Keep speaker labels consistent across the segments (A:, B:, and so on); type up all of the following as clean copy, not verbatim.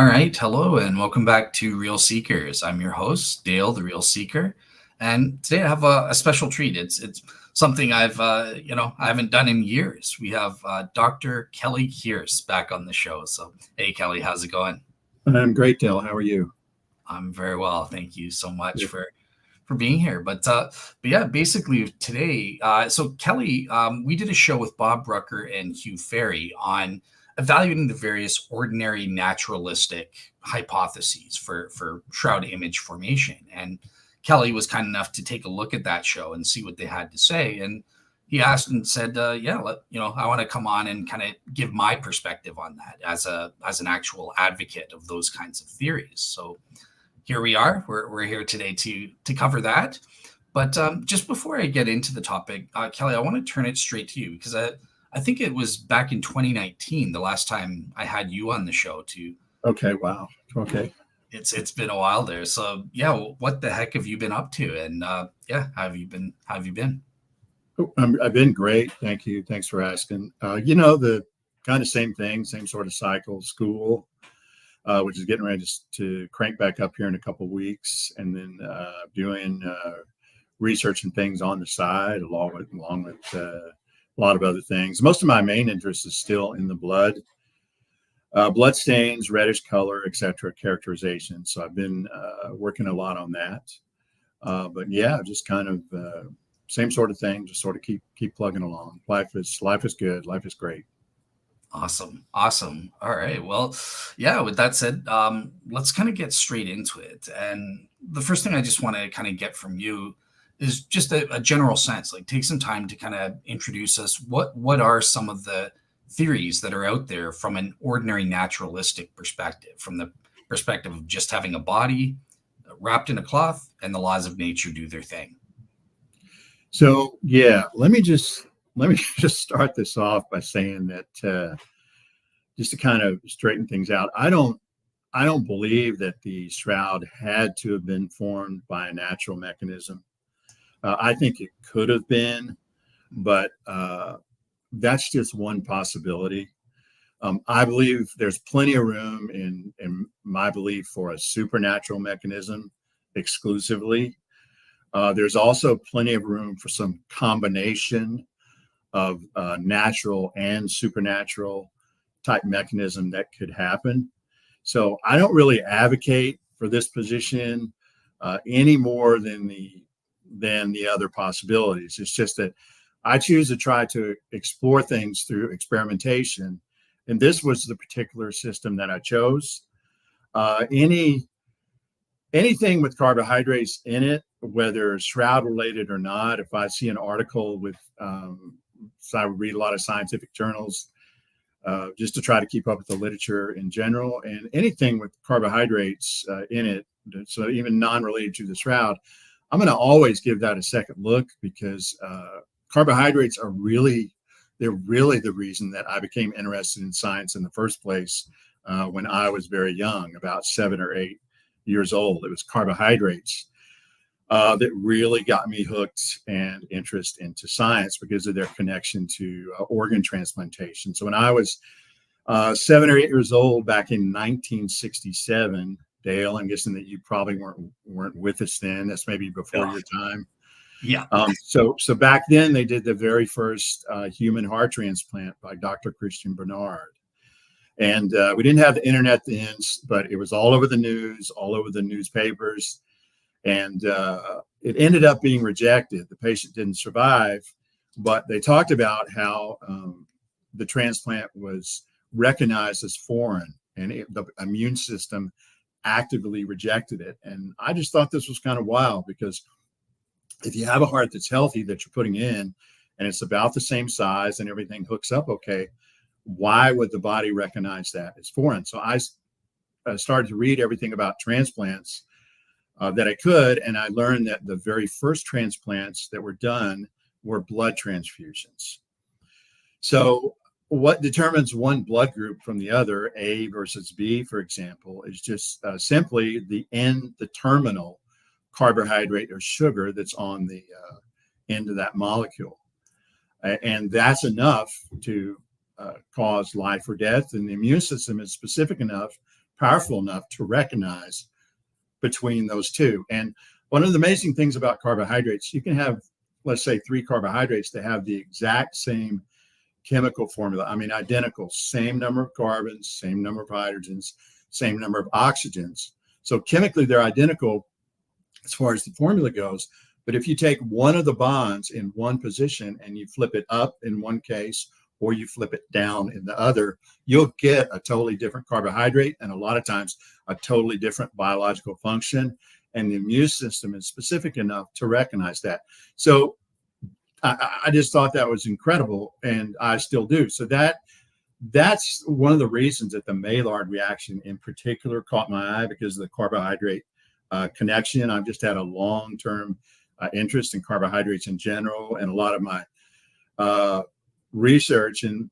A: All right, hello and welcome back to Real Seekers. I'm your host, Dale, the Real Seeker, and today I have a special treat. It's something I haven't done in years. We have Dr. Kelly Kearse back on the show. So, hey, Kelly, how's it going?
B: I'm great, Dale. How are you?
A: I'm very well, thank you so much
B: Good.
A: for being here. But yeah, basically today, so Kelly, we did a show with Bob Rucker and Hugh Farey on evaluating the various ordinary naturalistic hypotheses for shroud image formation. And Kelly was kind enough to take a look at that show and see what they had to say. And he asked and said, I want to come on and kind of give my perspective on that as an actual advocate of those kinds of theories. So here we are. We're here today to cover that. But just before I get into the topic, Kelly, I want to turn it straight to you because I think it was back in 2019, the last time I had you on the show.
B: Okay. Wow. Okay.
A: It's been a while there. So yeah, what the heck have you been up to? And yeah, how have you been?
B: I've been great. Thank you. Thanks for asking. The kind of same thing, same sort of cycle, school, which is getting ready to crank back up here in a couple of weeks, and then doing research and things on the side, along with a lot of other things. Most of my main interest is still in the blood stains, reddish color, etc., characterization. So I've been working a lot on that. But yeah, just kind of same sort of thing. Just sort of keep plugging along. Life is good. Life is great.
A: Awesome. All right. Well, yeah, with that said, let's kind of get straight into it. And the first thing I just want to kind of get from you is just a general sense, like take some time to kind of introduce us. What are some of the theories that are out there from an ordinary naturalistic perspective, from the perspective of just having a body wrapped in a cloth and the laws of nature do their thing?
B: So yeah, let me just start this off by saying that just to kind of straighten things out, I don't believe that the shroud had to have been formed by a natural mechanism. I think it could have been, but that's just one possibility. I believe there's plenty of room in my belief for a supernatural mechanism exclusively. There's also plenty of room for some combination of natural and supernatural type mechanism that could happen. So I don't really advocate for this position any more than the other possibilities. It's just that I choose to try to explore things through experimentation, and this was the particular system that I chose. Anything with carbohydrates in it, whether shroud related or not, if I see an article with, so I would read a lot of scientific journals just to try to keep up with the literature in general, and anything with carbohydrates in it, so even non-related to the shroud, I'm going to always give that a second look because carbohydrates are they're really the reason that I became interested in science in the first place when I was very young, about 7 or 8 years old. It was carbohydrates that really got me hooked and interest into science because of their connection to organ transplantation. So when I was 7 or 8 years old back in 1967, Dale, I'm guessing that you probably weren't with us then. That's maybe before your time.
A: Yeah.
B: So back then they did the very first human heart transplant by Dr. Christian Barnard. And we didn't have the internet then, but it was all over the news, all over the newspapers. And it ended up being rejected. The patient didn't survive, but they talked about how the transplant was recognized as foreign and the immune system actively rejected it. And I just thought this was kind of wild because if you have a heart that's healthy that you're putting in and it's about the same size and everything hooks up okay, why would the body recognize that as foreign? So I started to read everything about transplants that I could, and I learned that the very first transplants that were done were blood transfusions. So what determines one blood group from the other, A versus B, for example, is just simply the terminal carbohydrate or sugar that's on the end of that molecule. And that's enough to cause life or death. And the immune system is specific enough, powerful enough to recognize between those two. And one of the amazing things about carbohydrates, you can have, let's say, 3 carbohydrates that have the exact same chemical formula. I mean, identical, same number of carbons, same number of hydrogens, same number of oxygens. So chemically, they're identical as far as the formula goes. But if you take one of the bonds in one position and you flip it up in one case, or you flip it down in the other, you'll get a totally different carbohydrate, and a lot of times a totally different biological function. And the immune system is specific enough to recognize that. So I just thought that was incredible, and I still do. So that's one of the reasons that the Maillard reaction in particular caught my eye, because of the carbohydrate connection. I've just had a long-term interest in carbohydrates in general, and a lot of my research in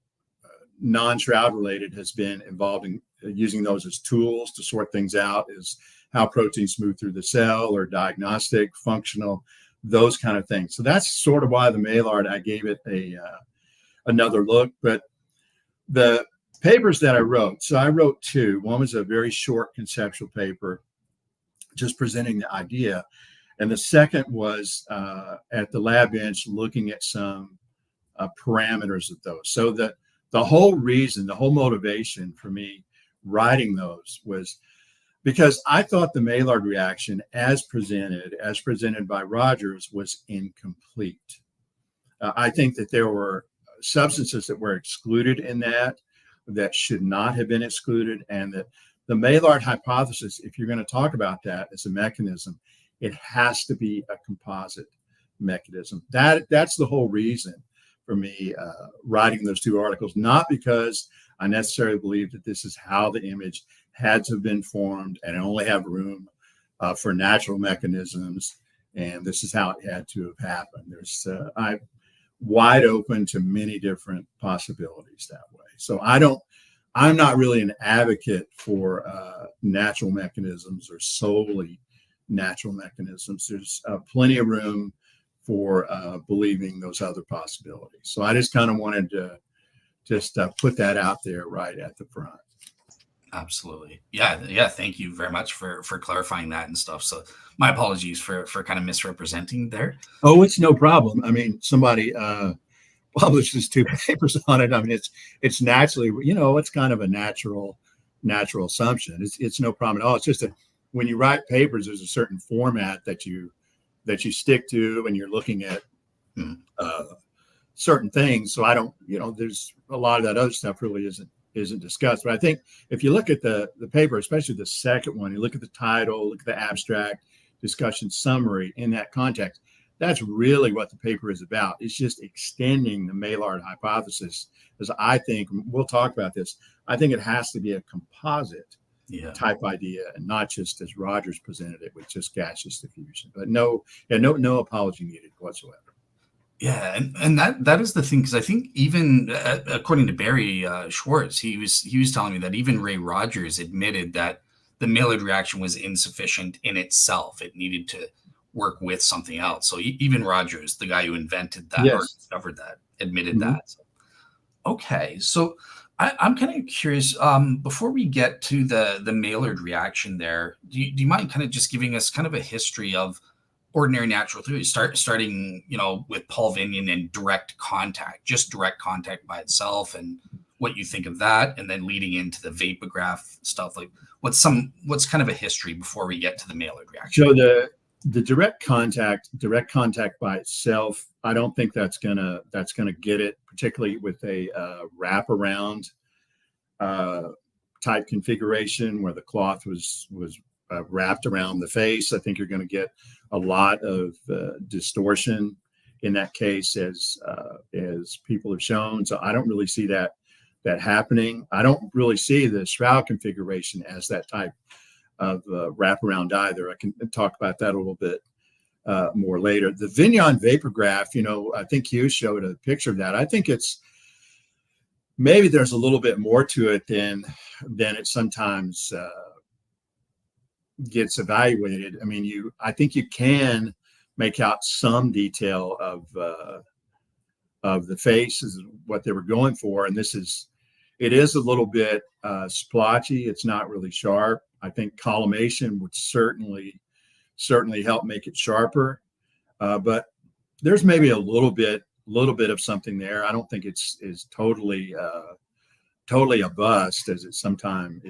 B: non-Shroud related has been involved in using those as tools to sort things out, is how proteins move through the cell, or diagnostic, functional, those kind of things. So that's sort of why the Maillard, I gave it another look. But the papers that I wrote, so I wrote 2. One was a very short conceptual paper, just presenting the idea. And the second was at the lab bench, looking at some parameters of those. So the whole reason, the whole motivation for me writing those was because I thought the Maillard reaction, as presented by Rogers, was incomplete. I think that there were substances that were excluded in that should not have been excluded, and that the Maillard hypothesis, if you're going to talk about that as a mechanism, it has to be a composite mechanism. That's the whole reason for me writing those 2 articles, not because I necessarily believe that this is how the image had to have been formed and only have room for natural mechanisms, and this is how it had to have happened. I'm wide open to many different possibilities that way. So I'm not really an advocate for natural mechanisms or solely natural mechanisms. There's plenty of room for believing those other possibilities. So I just kind of wanted to just put that out there right at the front.
A: Absolutely. Yeah. Thank you very much for clarifying that and stuff. So my apologies for kind of misrepresenting there.
B: Oh, it's no problem. I mean, somebody publishes 2 papers on it. I mean, it's naturally, it's kind of a natural assumption. It's no problem at all. It's just that when you write papers, there's a certain format that you stick to, and you're looking at certain things. So I don't, there's a lot of that other stuff really isn't discussed. But I think if you look at the paper, especially the second one, you look at the title, look at the abstract, discussion summary in that context, that's really what the paper is about. It's just extending the Maillard hypothesis, because I think, we'll talk about this, I think it has to be a composite type idea, and not just as Rogers presented it with just gaseous diffusion. But no apology needed whatsoever.
A: Yeah, and that is the thing, because I think even according to Barry Schwartz, he was telling me that even Ray Rogers admitted that the Maillard reaction was insufficient in itself. It needed to work with something else. So even Rogers, the guy who invented that or discovered that, admitted that. So, okay, so I'm kind of curious. Before we get to the Maillard reaction, there, do you mind kind of just giving us kind of a history of ordinary natural theory, starting with Paul Vignon and direct contact by itself, and what you think of that, and then leading into the vapograph stuff? Like, what's kind of a history before we get to the Maillard reaction?
B: So the direct contact by itself, I don't think that's gonna get it, particularly with a wraparound type configuration where the cloth was wrapped around the face. I think you're going to get a lot of distortion in that case, as people have shown. So I don't really see that happening. I don't really see the Shroud configuration as that type of wraparound either. I can talk about that a little bit more later. The Vignon vapograph, I think Hugh showed a picture of that. I think maybe there's a little bit more to it than it sometimes gets evaluated. I mean, I think you can make out some detail of the face is what they were going for, and this is It is a little bit splotchy. It's not really sharp. I think collimation would certainly help make it sharper. But there's maybe a little bit of something there. I don't think it's totally a bust as it sometimes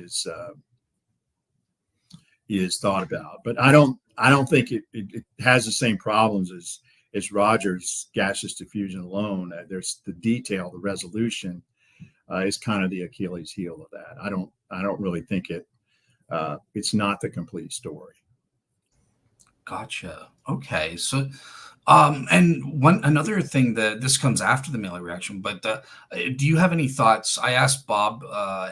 B: is thought about. But I don't think it has the same problems as Rogers' gaseous diffusion alone. There's the detail, the resolution is kind of the Achilles heel of that. I don't really think it's not the complete story.
A: Gotcha. Okay. So, and another thing that this comes after the Maillard reaction, but do you have any thoughts? I asked Bob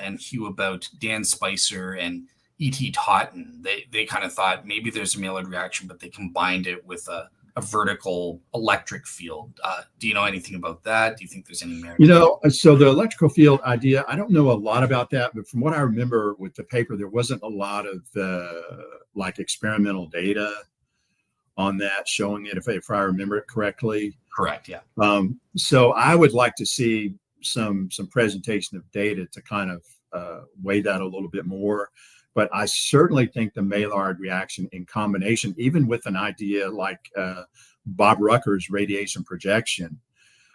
A: and Hugh about Dan Spicer and E.T. Totten. They kind of thought maybe there's a Maillard reaction, but they combined it with a vertical electric field. Do you know anything about that? Do you think there's any merit?
B: So the electrical field idea, I don't know a lot about that, but from what I remember with the paper, there wasn't a lot of like experimental data on that showing it, if I remember it correctly.
A: Correct, yeah.
B: So I would like to see some presentation of data to kind of weigh that a little bit more. But I certainly think the Maillard reaction in combination, even with an idea like Bob Rucker's radiation projection,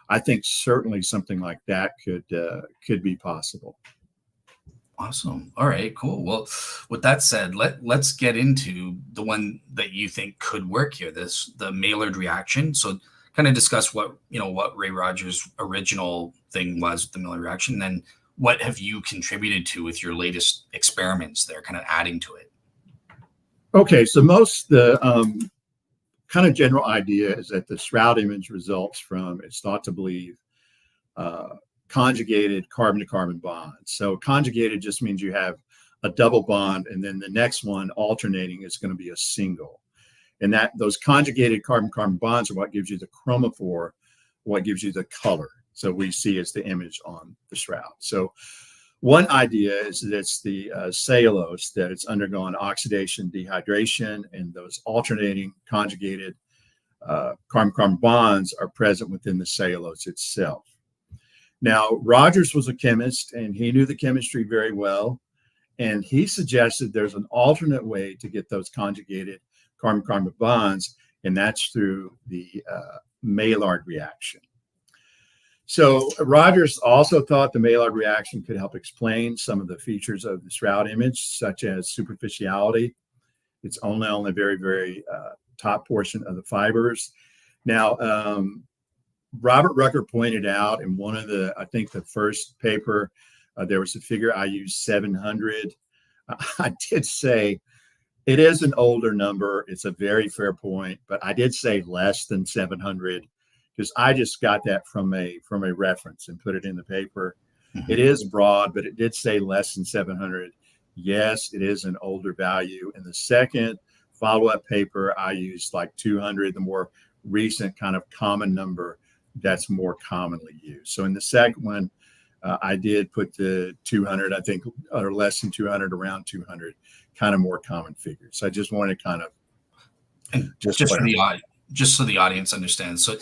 B: I think certainly something like that could be possible.
A: Awesome. All right, cool. Well, with that said, let's get into the one that you think could work here, the Maillard reaction. So kind of discuss what Ray Rogers' original thing was with the Maillard reaction, and then what have you contributed to with your latest experiments there, kind of adding to it?
B: Okay, so the kind of general idea is that the Shroud image results from, it's thought to believe, conjugated carbon-to-carbon bonds. So conjugated just means you have a double bond, and then the next one alternating is going to be a single. And that those conjugated carbon-carbon bonds are what gives you the chromophore, what gives you the color. So we see as the image on the Shroud. So one idea is that it's the cellulose, that it's undergone oxidation, dehydration, and those alternating conjugated carbon-carbon bonds are present within the cellulose itself. Now, Rogers was a chemist, and he knew the chemistry very well, and he suggested there's an alternate way to get those conjugated carbon-carbon bonds, and that's through the Maillard reaction. So Rogers also thought the Maillard reaction could help explain some of the features of the Shroud image, such as superficiality. It's only on the very, very top portion of the fibers. Now, Robert Rucker pointed out in one of I think the first paper, there was a figure I used 700. I did say it is an older number. It's a very fair point, but I did say less than 700 because I just got that from a reference and put it in the paper. Mm-hmm. It is broad, but it did say less than 700. Yes, it is an older value. In the second follow-up paper, I used like 200, the more recent kind of common number that's more commonly used. So in the second one, I did put the 200, I think, or less than 200, around 200, kind of more common figures. So I just wanted to kind of
A: just so the audience understands. So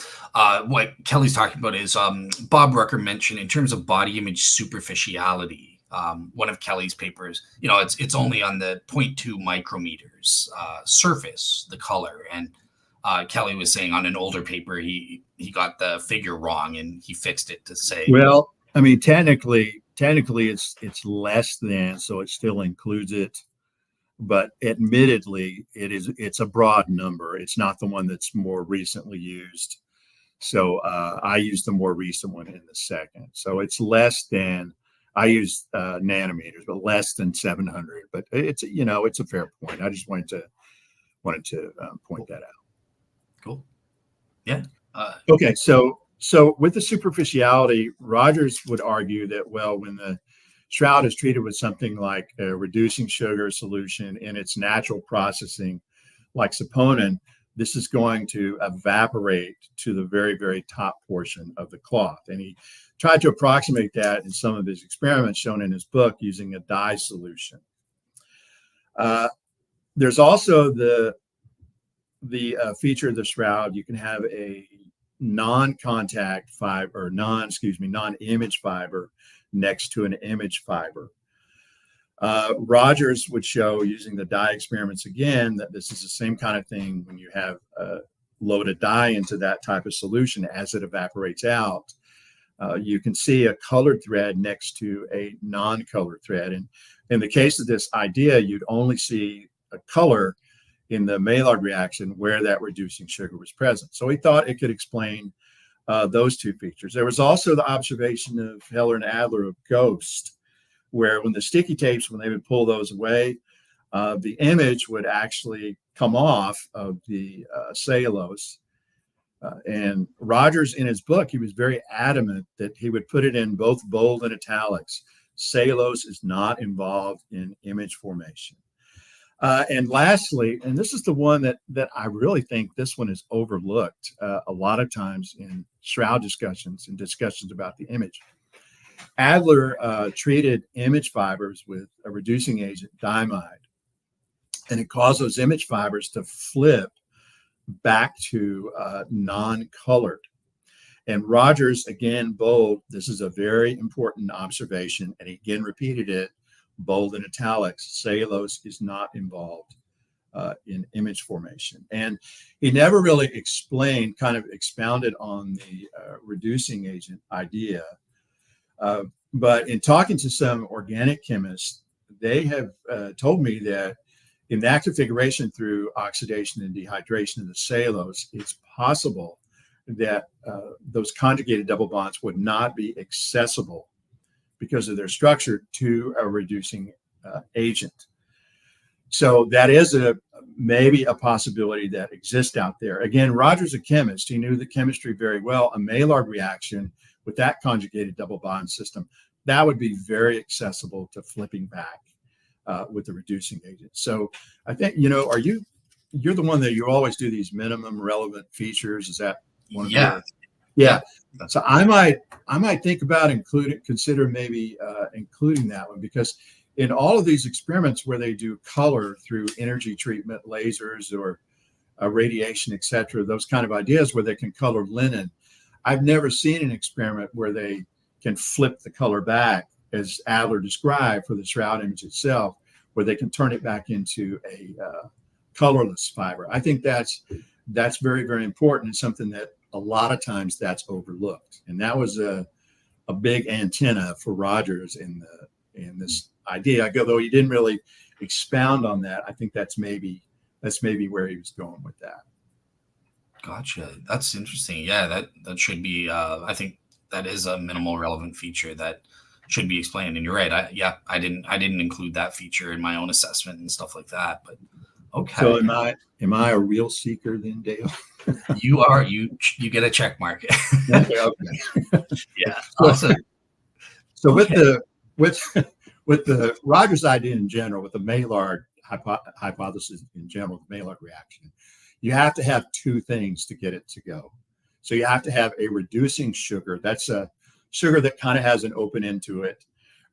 A: what Kelly's talking about is Bob Rucker mentioned in terms of body image superficiality. One of Kelly's papers, it's only on the 0.2 micrometers surface, the color, and Kelly was saying on an older paper he got the figure wrong and he fixed it to say,
B: well, I mean, technically it's less than, so it still includes it, but admittedly it's a broad number. It's not the one that's more recently used. So I used the more recent one in the second. So it's less than, I used nanometers, but less than 700. But it's a fair point. I just wanted to point that out.
A: Cool. Yeah.
B: Okay. So with the superficiality, Rogers would argue that, well, when the Shroud is treated with something like a reducing sugar solution in its natural processing, like saponin, this is going to evaporate to the very, very top portion of the cloth. And he tried to approximate that in some of his experiments shown in his book using a dye solution. There's also the feature of the Shroud. You can have a non-contact fiber, non-image fiber next to an image fiber. Rogers would show, using the dye experiments again, that this is the same kind of thing when you have load a dye into that type of solution. As it evaporates out, you can see a colored thread next to a non-colored thread. And in the case of this idea, you'd only see a color in the Maillard reaction where that reducing sugar was present. So he thought it could explain those two features. There was also the observation of Heller and Adler of ghost, where when the sticky tapes, when they would pull those away, the image would actually come off of the cellulose. And Rogers, in his book, he was very adamant that he would put it in both bold and italics. Cellulose is not involved in image formation. And lastly, and this is the one that I really think this one is overlooked a lot of times in Shroud discussions and discussions about the image. Adler treated image fibers with a reducing agent, diamide, and it caused those image fibers to flip back to non-colored. And Rogers, again, bold, this is a very important observation, and he again repeated it, bold and italics, cellulose is not involved in image formation. And he never really explained, kind of expounded on the reducing agent idea. But in talking to some organic chemists, they have told me that in the active configuration through oxidation and dehydration of the cellulose, it's possible that those conjugated double bonds would not be accessible because of their structure to a reducing agent. So that is maybe a possibility that exists out there. Again, Rogers, a chemist, he knew the chemistry very well. A Maillard reaction with that conjugated double bond system, that would be very accessible to flipping back with the reducing agent. So I think, you're the one that you always do these minimum relevant features. Is that one of
A: Yeah.
B: Yeah. So I might think about consider maybe including that one, because in all of these experiments where they do color through energy treatment, lasers or radiation, et cetera, those kind of ideas where they can color linen, I've never seen an experiment where they can flip the color back, as Adler described for the Shroud image itself, where they can turn it back into a colorless fiber. I think that's very, very important, and something that a lot of times that's overlooked. And that was a big antenna for Rogers in this idea. Though he didn't really expound on that, I think that's maybe where he was going with that.
A: Gotcha. That's interesting. Yeah, that should be. I think that is a minimal relevant feature that should be explained. And you're right. I didn't include that feature in my own assessment and stuff like that. But okay.
B: So am I a real seeker then, Dale?
A: You are. You get a check mark.
B: Okay.
A: Yeah. Awesome.
B: So okay. with the Rogers idea in general, with the Maillard hypothesis in general, the Maillard reaction, you have to have two things to get it to go. So you have to have a reducing sugar. That's a sugar that kind of has an open end to it,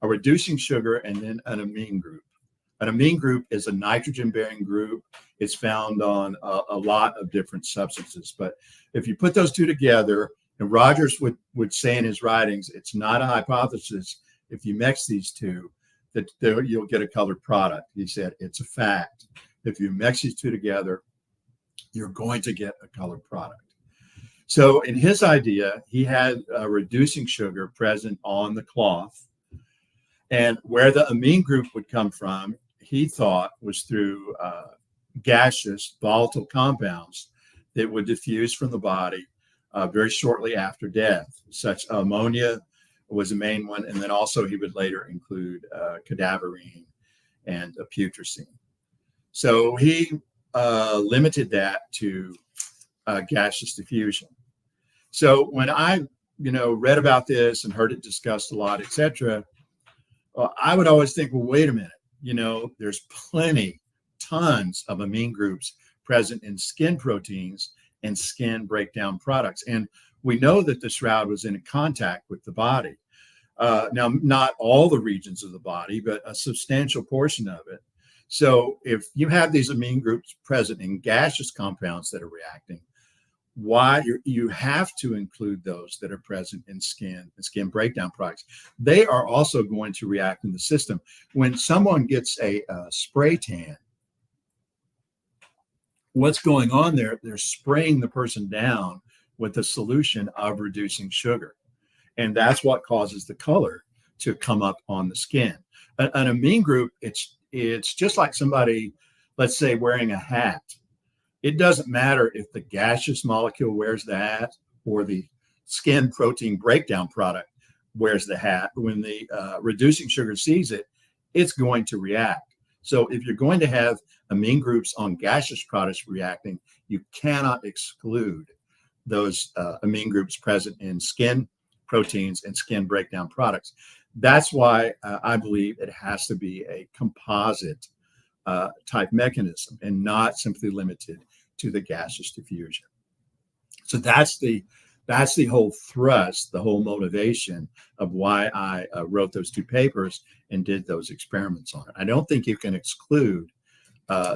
B: a reducing sugar, and then an amine group. An amine group is a nitrogen-bearing group. It's found on a lot of different substances. But if you put those two together, and Rogers would say in his writings, it's not a hypothesis. If you mix these two, that you'll get a colored product. He said it's a fact. If you mix these two together, you're going to get a colored product. So in his idea, he had a reducing sugar present on the cloth. And where the amine group would come from, he thought was through gaseous volatile compounds that would diffuse from the body very shortly after death. Such ammonia was the main one. And then also he would later include cadaverine and putrescine. So he limited that to gaseous diffusion. So when I, read about this and heard it discussed a lot, et cetera, I would always think, well, wait a minute, there's tons of amine groups present in skin proteins and skin breakdown products. And we know that the Shroud was in contact with the body. Now, not all the regions of the body, but a substantial portion of it. So if you have these amine groups present in gaseous compounds that are reacting, why you have to include those that are present in skin and skin breakdown products. They are also going to react in the system. When someone gets a spray tan, what's going on there? They're spraying the person down with a solution of reducing sugar. And that's what causes the color to come up on the skin. An amine group, it's just like somebody, let's say, wearing a hat. It doesn't matter if the gaseous molecule wears the hat or the skin protein breakdown product wears the hat. When the reducing sugar sees it, it's going to react. So if you're going to have amine groups on gaseous products reacting, you cannot exclude those amine groups present in skin proteins and skin breakdown products. That's why I believe it has to be a composite type mechanism and not simply limited to the gaseous diffusion. So that's the whole thrust, the whole motivation of why I wrote those 2 papers and did those experiments on it. I don't think you can exclude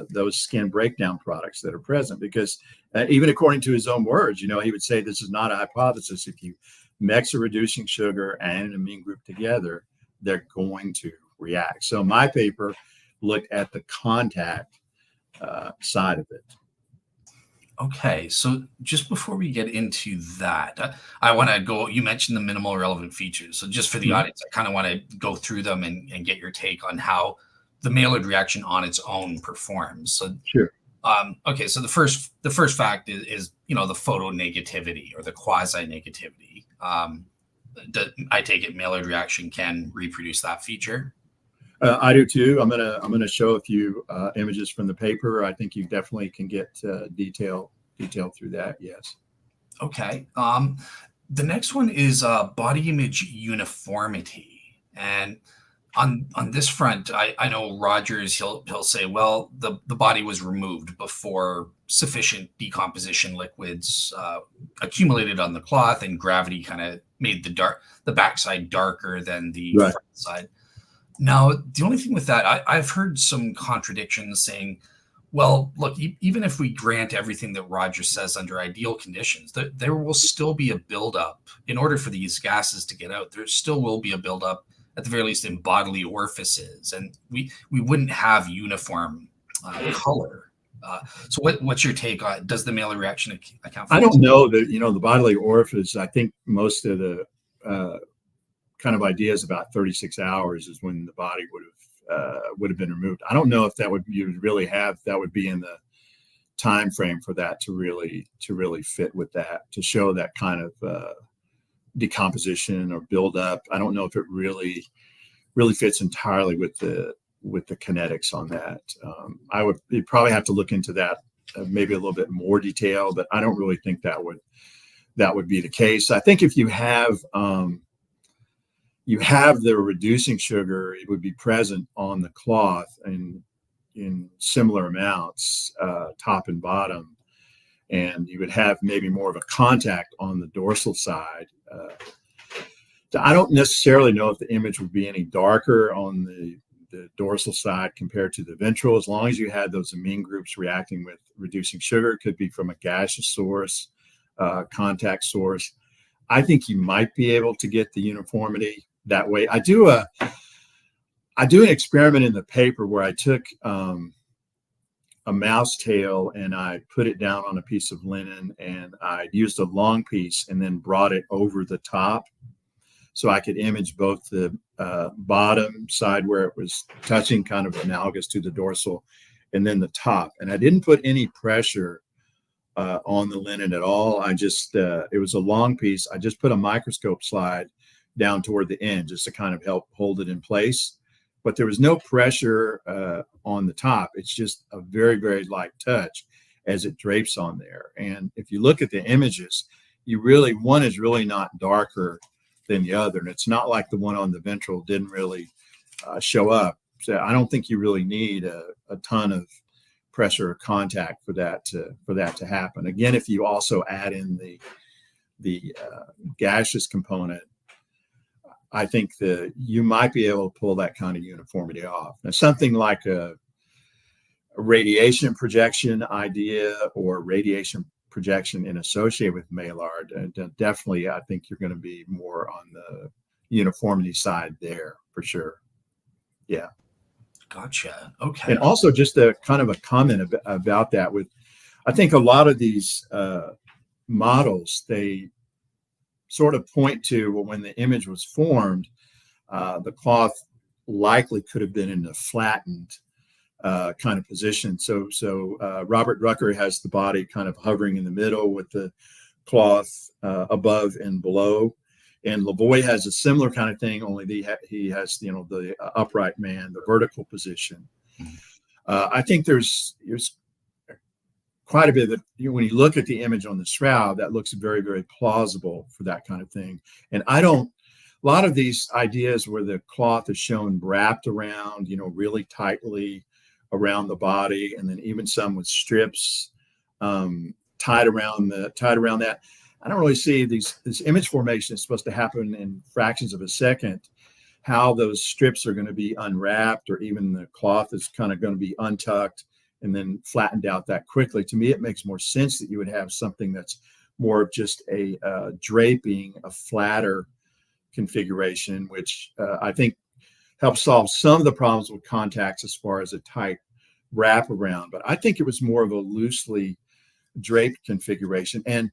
B: those skin breakdown products that are present, because even according to his own words, he would say this is not a hypothesis. If you mix a reducing sugar and an amine group together, they're going to react. So my paper looked at the contact side of it.
A: Okay, so just before we get into that, I want to go, you mentioned the minimal relevant features. So just for the audience, I kind of want to go through them and get your take on how the Maillard reaction on its own performs. So
B: sure.
A: Okay, so the first fact is the photonegativity or the quasi-negativity. I take it Maillard reaction can reproduce that feature.
B: I do too. I'm gonna show a few images from the paper. I think you definitely can get detail through that. Yes.
A: Okay. The next one is body image uniformity, and on this front, I know Rogers he'll say, well, the body was removed before sufficient decomposition liquids accumulated on the cloth, and gravity kind of made the backside darker than the front side. Now, the only thing with that, I've heard some contradictions saying, well, look, even if we grant everything that Rogers says under ideal conditions, there will still be a buildup. In order for these gases to get out, there still will be a buildup, at the very least, in bodily orifices. And we wouldn't have uniform color. So what's your take on, does the Maillard reaction account for
B: I don't know that, the bodily orifice, I think most of the kind of ideas about 36 hours is when the body would have been removed. I don't know if that would be in the time frame for that to really fit with that, to show that kind of decomposition or buildup. I don't know if it really fits entirely with the kinetics on that. You'd probably have to look into that maybe a little bit more detail, but I don't really think that would be the case. I think if you have the reducing sugar, it would be present on the cloth and in similar amounts, top and bottom, and you would have maybe more of a contact on the dorsal side. I don't necessarily know if the image would be any darker on the dorsal side compared to the ventral, as long as you had those amine groups reacting with reducing sugar. It could be from a gaseous source, contact source. I think you might be able to get the uniformity that way. I do an experiment in the paper where I took a mouse tail and I put it down on a piece of linen, and I used a long piece and then brought it over the top so I could image both the bottom side where it was touching, kind of analogous to the dorsal, and then the top. And I didn't put any pressure on the linen at all. I just, it was a long piece. I just put a microscope slide down toward the end just to kind of help hold it in place. But there was no pressure on the top. It's just a very, very light touch as it drapes on there. And if you look at the images, one is really not darker than the other. And it's not like the one on the ventral didn't really show up. So I don't think you really need a ton of pressure or contact for that to happen. Again, if you also add in the gaseous component, I think you might be able to pull that kind of uniformity off. Now, something like a radiation projection idea or radiation projection and associated with Maillard. And definitely, I think you're going to be more on the uniformity side there for sure. Yeah.
A: Gotcha. Okay.
B: And also just a kind of a comment about that with, I think a lot of these models, they sort of point to, well, when the image was formed, the cloth likely could have been in a flattened kind of position. So Robert Rucker has the body kind of hovering in the middle with the cloth above and below. And Lavoie has a similar kind of thing, only he has, the upright man, the vertical position. I think there's quite a bit that when you look at the image on the shroud, that looks very, very plausible for that kind of thing. And a lot of these ideas where the cloth is shown wrapped around, really tightly around the body, and then even some with strips tied around that. I don't really see this image formation is supposed to happen in fractions of a second. How those strips are going to be unwrapped, or even the cloth is kind of going to be untucked and then flattened out that quickly. To me, it makes more sense that you would have something that's more of just a draping, a flatter configuration, which I think helps solve some of the problems with contacts as far as a tight wrap around. But I think it was more of a loosely draped configuration. And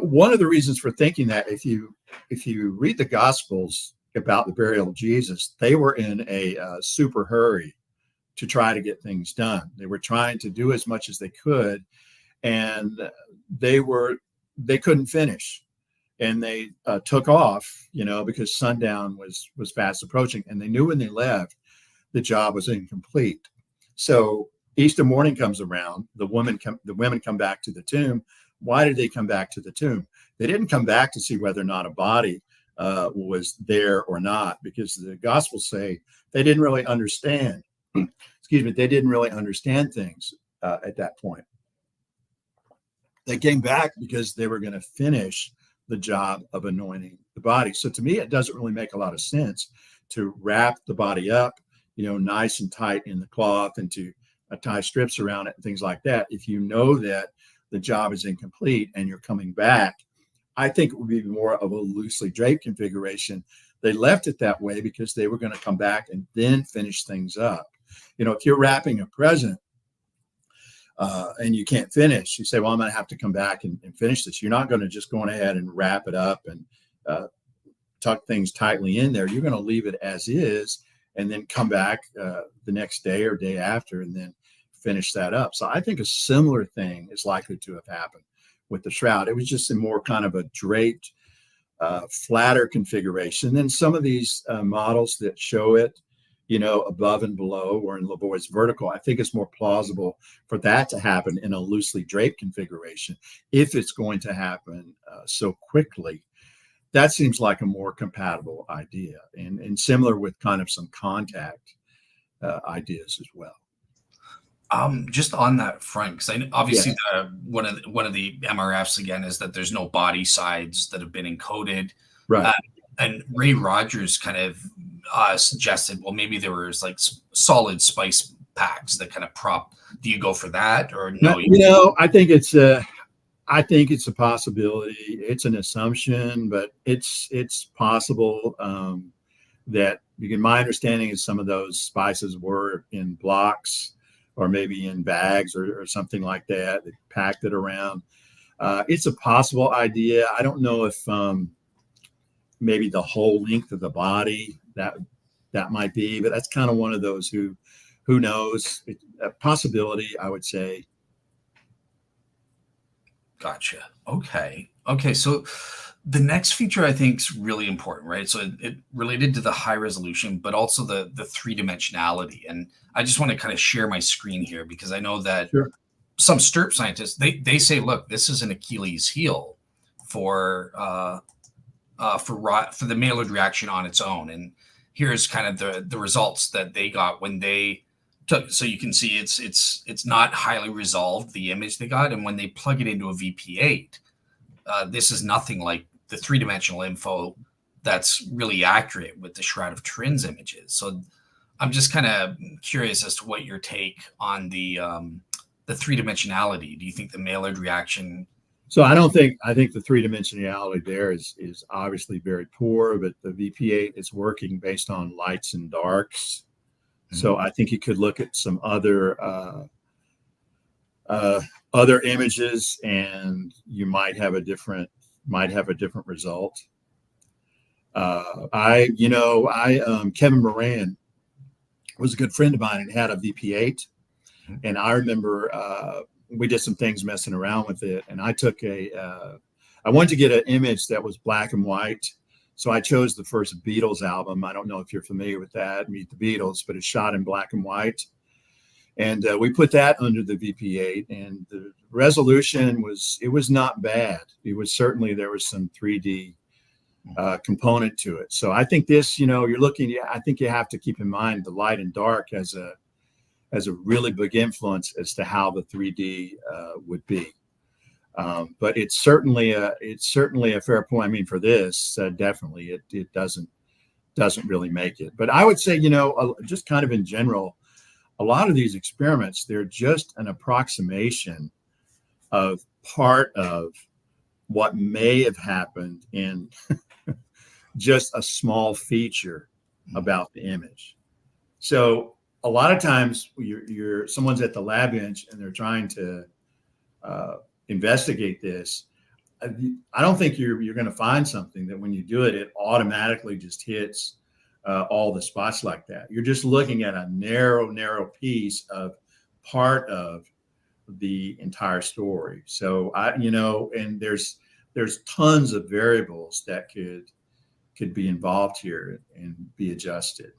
B: one of the reasons for thinking that, if you read the Gospels about the burial of Jesus, they were in a super hurry to try to get things done. They were trying to do as much as they could, and they couldn't finish, and they took off, because sundown was fast approaching, and they knew when they left, the job was incomplete. So Easter morning comes around, the women come back to the tomb. Why did they come back to the tomb? They didn't come back to see whether or not a body was there or not, because the Gospels say they didn't really understand. Excuse me, they didn't really understand things at that point. They came back because they were going to finish the job of anointing the body. So to me, it doesn't really make a lot of sense to wrap the body up, nice and tight in the cloth, and to tie strips around it and things like that. If you know that the job is incomplete and you're coming back, I think it would be more of a loosely draped configuration. They left it that way because they were going to come back and then finish things up. If you're wrapping a present and you can't finish, you say, well, I'm going to have to come back and finish this. You're not going to just go ahead and wrap it up and tuck things tightly in there. You're going to leave it as is and then come back the next day or day after and then finish that up. So I think a similar thing is likely to have happened with the shroud. It was just a more kind of a draped, flatter configuration. Then some of these models that show it, above and below, or in Lavoie's vertical, I think it's more plausible for that to happen in a loosely draped configuration. If it's going to happen so quickly, that seems like a more compatible idea, and similar with kind of some contact ideas as well.
A: Just on that front, because obviously one of the MRFs again is that there's no body sides that have been encoded,
B: right?
A: And Ray Rogers kind of suggested, well, maybe there was like solid spice packs that kind of prop. Do you go for that, or no?
B: I think it's a possibility. It's an assumption, but it's possible that my understanding is some of those spices were in blocks, or maybe in bags or something like that. They packed it around. It's a possible idea. I don't know if maybe the whole length of the body that might be, but that's kind of one of those who knows. A possibility, I would say.
A: Gotcha. Okay. So the next feature I think is really important, right? So it related to the high resolution, but also the three-dimensionality. And I just want to kind of share my screen here because I know that some STIRP scientists, they say, look, this is an Achilles heel for the Maillard reaction on its own. And here's kind of the results that they got when they took. So you can see it's not highly resolved, the image they got, and when they plug it into a VP8, this is nothing like the three-dimensional info that's really accurate with the Shroud of Turin's images. So I'm just kind of curious as to what your take on the the three dimensionality? Do you think the Maillard reaction?
B: So I think the three dimensionality there is obviously very poor, but the VP8 is working based on lights and darks. So I think you could look at some other images, and you might have a different result. Kevin Moran was a good friend of mine and had a VP8, and I remember we did some things messing around with it, and I wanted to get an image that was black and white. So I chose the first Beatles album. I don't know if you're familiar with that, Meet the Beatles, but it's shot in black and white. And we put that under the VP8, and the resolution was not bad. It was certainly, there was some 3D component to it. So I think this, I think you have to keep in mind the light and dark as a really big influence as to how the 3D would be. But it's certainly a fair point. I mean, for this, definitely it doesn't really make it. But I would say, just kind of in general, a lot of these experiments, they're just an approximation of part of what may have happened in just a small feature about the image. So a lot of times someone's at the lab bench and they're trying to investigate this. I don't think you're going to find something that when you do it, it automatically just hits all the spots like that. You're just looking at a narrow piece of part of the entire story. So and there's tons of variables that could be involved here and be adjusted.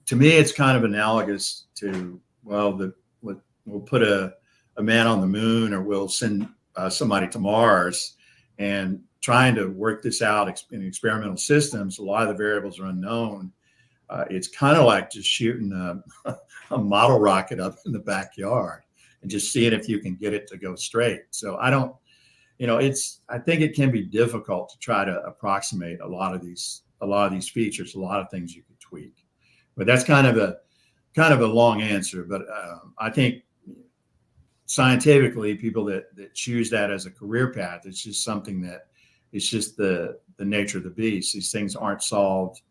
B: To me, it's kind of analogous to, we'll put a man on the moon, or we'll send somebody to Mars, and trying to work this out in experimental systems. A lot of the variables are unknown. It's kind of like just shooting a model rocket up in the backyard and just seeing if you can get it to go straight. So I think it can be difficult to try to approximate a lot of these features, a lot of things you could tweak. But that's kind of a long answer. But I think scientifically, people that choose that as a career path, it's just something that it's just the nature of the beast. These things aren't solved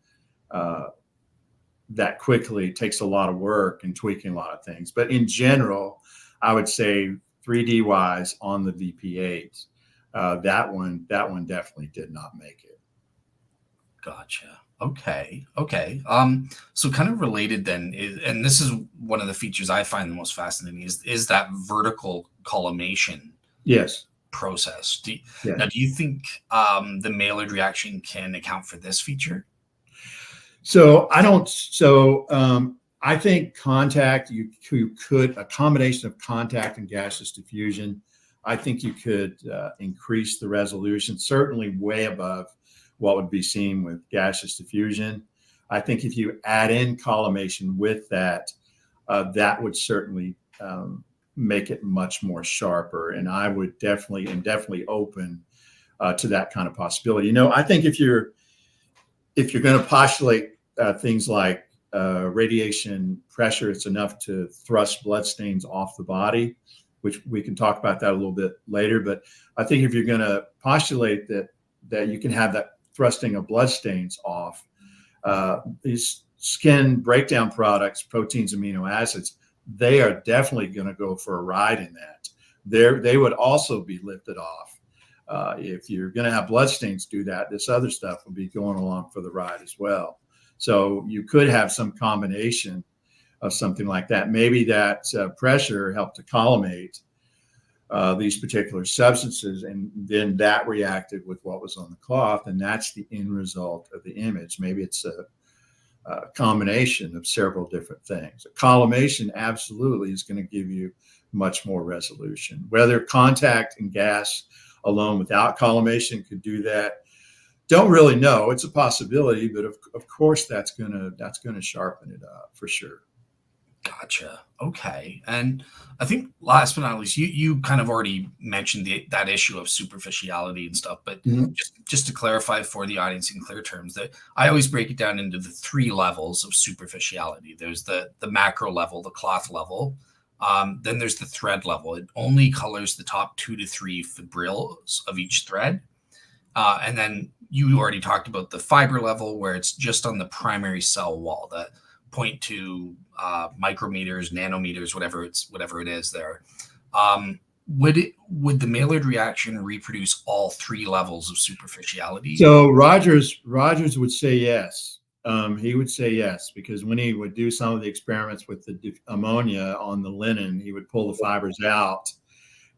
B: that quickly. It takes a lot of work and tweaking a lot of things. But in general, I would say 3D wise on the VP8, that one definitely did not make it.
A: Gotcha. Okay. So kind of related then, and this is one of the features I find the most fascinating, is that vertical collimation.
B: Yes.
A: Process.
B: Yes.
A: Now, do you think the Maillard reaction can account for this feature?
B: So I don't. So I think contact. You could, a combination of contact and gaseous diffusion. I think you could increase the resolution, certainly way above what would be seen with gaseous diffusion. I think if you add in collimation with that, that would certainly make it much more sharper. And I would definitely open to that kind of possibility. I think if you're going to postulate things like radiation pressure, it's enough to thrust bloodstains off the body, which we can talk about that a little bit later. But I think if you're going to postulate that you can have that thrusting of bloodstains off, these skin breakdown products, proteins, amino acids, they are definitely going to go for a ride in that. They would also be lifted off. If you're going to have bloodstains do that, this other stuff will be going along for the ride as well. So you could have some combination of something like that. Maybe that pressure helped to collimate these particular substances, and then that reacted with what was on the cloth, and that's the end result of the image. Maybe it's a combination of several different things. Collimation absolutely is going to give you much more resolution. Whether contact and gas alone without collimation could do that, don't really know. It's a possibility, but of course that's going to sharpen it up for sure.
A: Gotcha. Okay. And I think last but not least, you kind of already mentioned that issue of superficiality and stuff, but just to clarify for the audience in clear terms, that I always break it down into the three levels of superficiality. There's the macro level, the cloth level, Then there's the thread level. It only colors the top 2 to 3 fibrils of each thread. And then you already talked about the fiber level, where it's just on the primary cell wall, the 0.2 micrometers, nanometers, whatever it is there. Would the Maillard reaction reproduce all 3 levels of superficiality?
B: So Rogers would say yes. He would say yes, because when he would do some of the experiments with the ammonia on the linen, he would pull the fibers out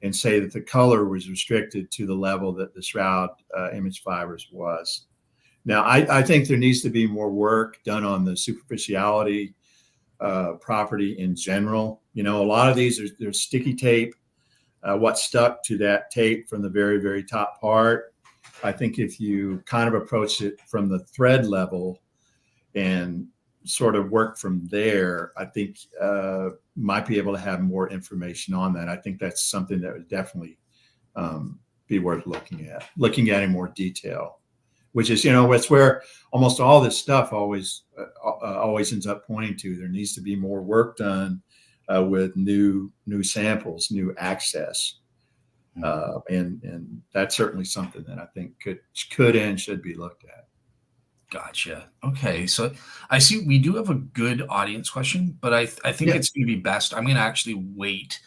B: and say that the color was restricted to the level that the Shroud image fibers was. Now, I think there needs to be more work done on the superficiality property in general. A lot of these, there's sticky tape. What stuck to that tape from the very, very top part. I think if you kind of approach it from the thread level and sort of work from there, I think might be able to have more information on that. I think that's something that would definitely be worth looking at in more detail, which is, it's where almost all this stuff always ends up pointing to. There needs to be more work done with new samples, new access. And that's certainly something that I think could and should be looked at.
A: Gotcha. Okay. So I see we do have a good audience question, but I think it's going to be best. I'm going to actually wait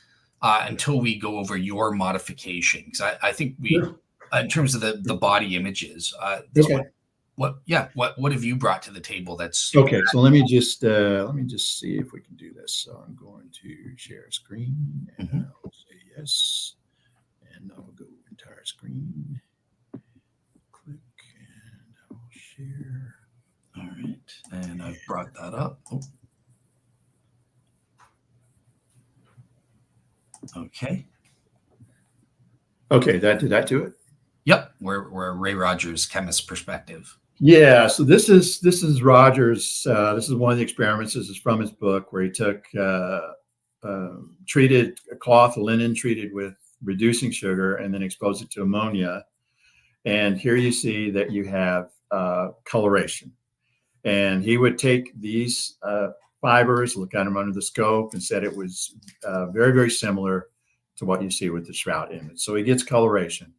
A: until we go over your modification, because I think in terms of the body images, what have you brought to the table? That's
B: okay. So let me just see if we can do this. So I'm going to share screen, and I'll say yes, and I'll go entire screen. Click, and I'll share.
A: All right, and I've brought that up. Oh. Okay.
B: Okay, did that do it?
A: Yep, we're Ray Rogers' chemist perspective.
B: Yeah, so this is Rogers. This is one of the experiments. This is from his book, where he took treated a cloth, linen treated with reducing sugar, and then exposed it to ammonia. And here you see that you have coloration. And he would take these fibers, look at them under the scope, and said it was very, very similar to what you see with the Shroud image. So he gets coloration.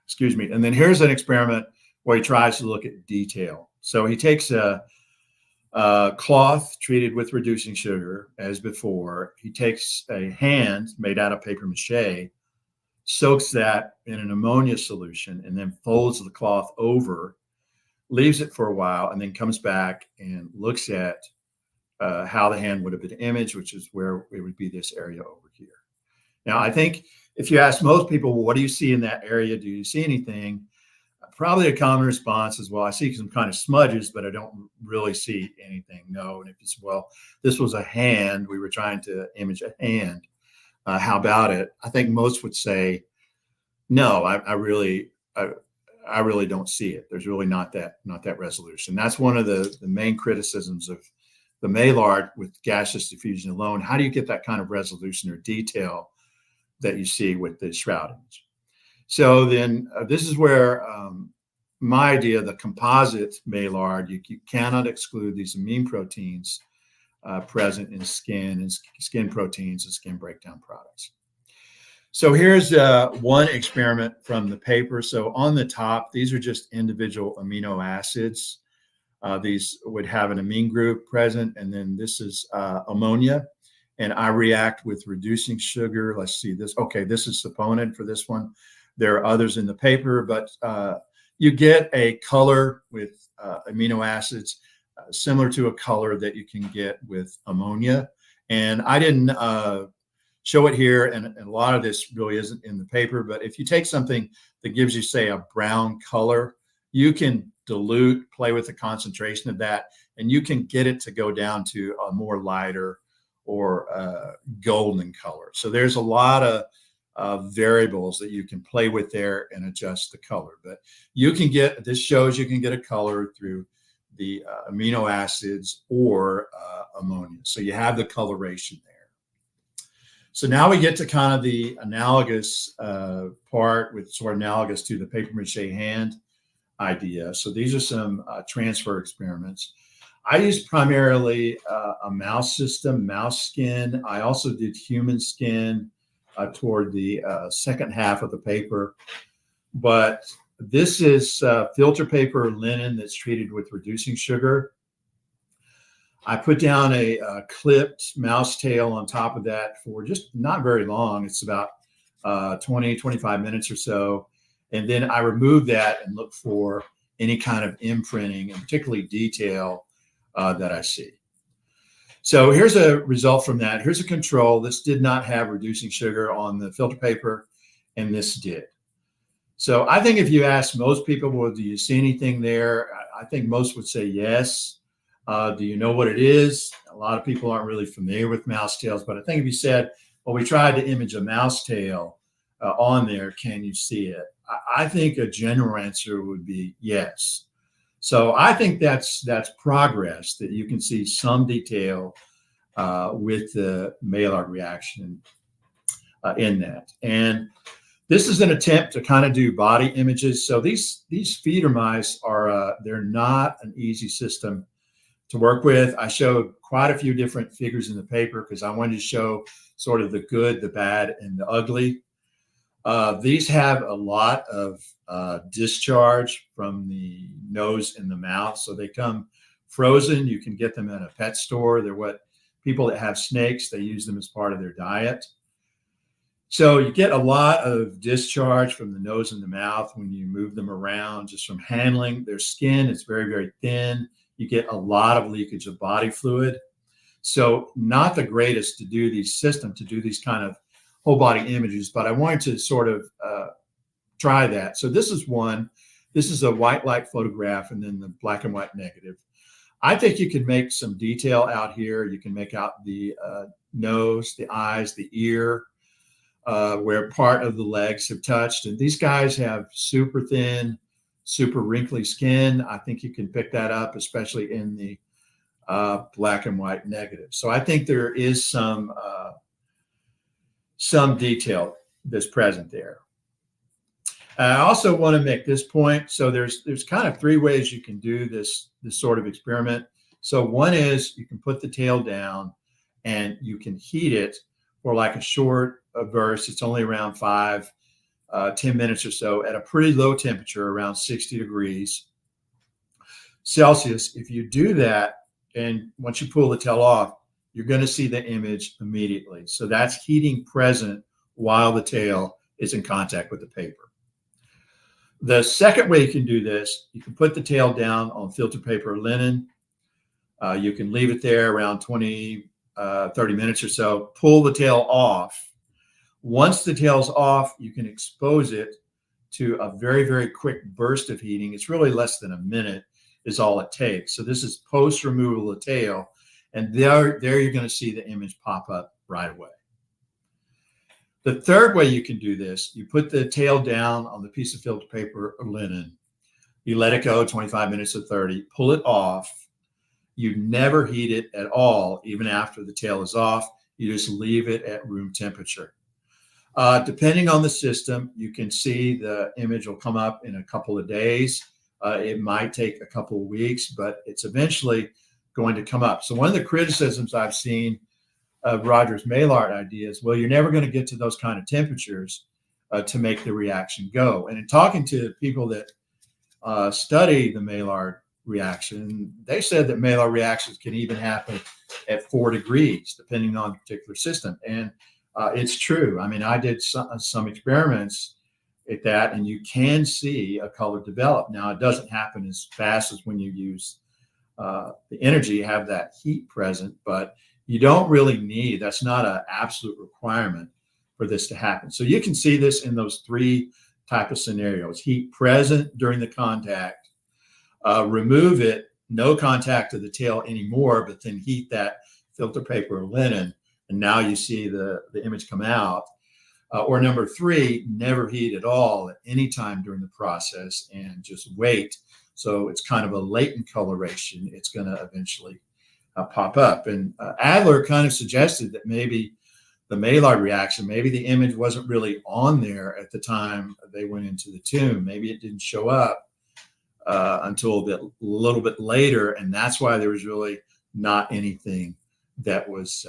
B: Excuse me. And then here's an experiment where he tries to look at detail. So he takes a cloth treated with reducing sugar, as before. He takes a hand made out of paper mache, soaks that in an ammonia solution, and then folds the cloth over, leaves it for a while, and then comes back and looks at how the hand would have been imaged, which is where it would be this area over here. Now, I think if you ask most people, well, what do you see in that area? Do you see anything? Probably a common response is, well, I see some kind of smudges, but I don't really see anything. No. And if it's, well, this was a hand, we were trying to image a hand. How about it? I think most would say, no, I really don't see it. There's really not that resolution. That's one of the main criticisms of the Maillard with gaseous diffusion alone. How do you get that kind of resolution or detail that you see with the Shroud image? So then this is where my idea, the composite Maillard, you cannot exclude these amine proteins present in skin and skin proteins and skin breakdown products. So here's one experiment from the paper. So on the top, these are just individual amino acids. These would have an amine group present, and then this is ammonia. And I react with reducing sugar. Let's see this. Okay, this is saponin for this one. There are others in the paper, but you get a color with amino acids similar to a color that you can get with ammonia. And I didn't show it here, and a lot of this really isn't in the paper, but if you take something that gives you, say, a brown color, you can dilute, play with the concentration of that, and you can get it to go down to a more lighter or golden color. So there's a lot of variables that you can play with there and adjust the color. But you can get, this shows you can get a color through the amino acids or ammonia. So you have the coloration there. So now we get to kind of the analogous part, with sort of analogous to the paper mache hand idea. So these are some transfer experiments. I used primarily a mouse system, mouse skin. I also did human skin toward the second half of the paper. But this is filter paper linen that's treated with reducing sugar. I put down a clipped mouse tail on top of that for just not very long. It's about 20, 25 minutes or so. And then I remove that and look for any kind of imprinting and particularly detail that I see. So here's a result from that. Here's a control. This did not have reducing sugar on the filter paper, and this did. So I think if you ask most people, well, do you see anything there? I think most would say yes. Do you know what it is? A lot of people aren't really familiar with mouse tails, but I think if you said, well, we tried to image a mouse tail on there, can you see it? I think a general answer would be yes. So I think that's progress, that you can see some detail with the Maillard reaction in that. And this is an attempt to kind of do body images. So these feeder mice are they're not an easy system to work with. I showed quite a few different figures in the paper because I wanted to show sort of the good, the bad, and the ugly. These have a lot of discharge from the nose and the mouth. So they come frozen. You can get them at a pet store. They're what people that have snakes, they use them as part of their diet. So you get a lot of discharge from the nose and the mouth when you move them around, just from handling. Their skin is very, very thin. You get a lot of leakage of body fluid. So not the greatest to do these systems, to do these kind of whole body images, but I wanted to sort of try that. So this is one. This is a white light photograph and then the black and white negative. I think you can make some detail out here. You can make out the nose, the eyes, the ear, where part of the legs have touched. And these guys have super thin, super wrinkly skin. I think you can pick that up, especially in the black and white negative. So I think there is some detail that's present there. I also want to make this point. So there's kind of three ways you can do this sort of experiment. So one is you can put the tail down and you can heat it for like a short burst. It's only around 10 minutes or so at a pretty low temperature, around 60 degrees Celsius. If you do that, and once you pull the tail off, you're going to see the image immediately. So that's heating present while the tail is in contact with the paper. The second way you can do this, you can put the tail down on filter paper or linen. You can leave it there around 20, 30 minutes or so, pull the tail off. Once the tail's off, you can expose it to a very, very quick burst of heating. It's really less than a minute is all it takes. So this is post removal of the tail. And there you're going to see the image pop up right away. The third way you can do this, you put the tail down on the piece of filter paper or linen. You let it go 25 minutes or 30, pull it off. You never heat it at all, even after the tail is off. You just leave it at room temperature. Depending on the system, you can see the image will come up in a couple of days. It might take a couple of weeks, but it's eventually going to come up. So one of the criticisms I've seen of Roger's Maillard idea is, well, you're never going to get to those kind of temperatures to make the reaction go. And in talking to people that study the Maillard reaction, they said that Maillard reactions can even happen at 4 degrees, depending on the particular system. And it's true. I mean, I did some experiments at that, and you can see a color develop. Now, it doesn't happen as fast as when you use the energy, you have that heat present, but you don't really need, that's not an absolute requirement for this to happen. So you can see this in those three type of scenarios: heat present during the contact, remove it, no contact to the tail anymore, but then heat that filter paper or linen, and now you see the image come out. Or number three, never heat at all at any time during the process and just wait. So it's kind of a latent coloration. It's going to eventually pop up. And Adler kind of suggested that maybe the Maillard reaction, maybe the image wasn't really on there at the time they went into the tomb. Maybe it didn't show up until a little bit later, and that's why there was really not anything that was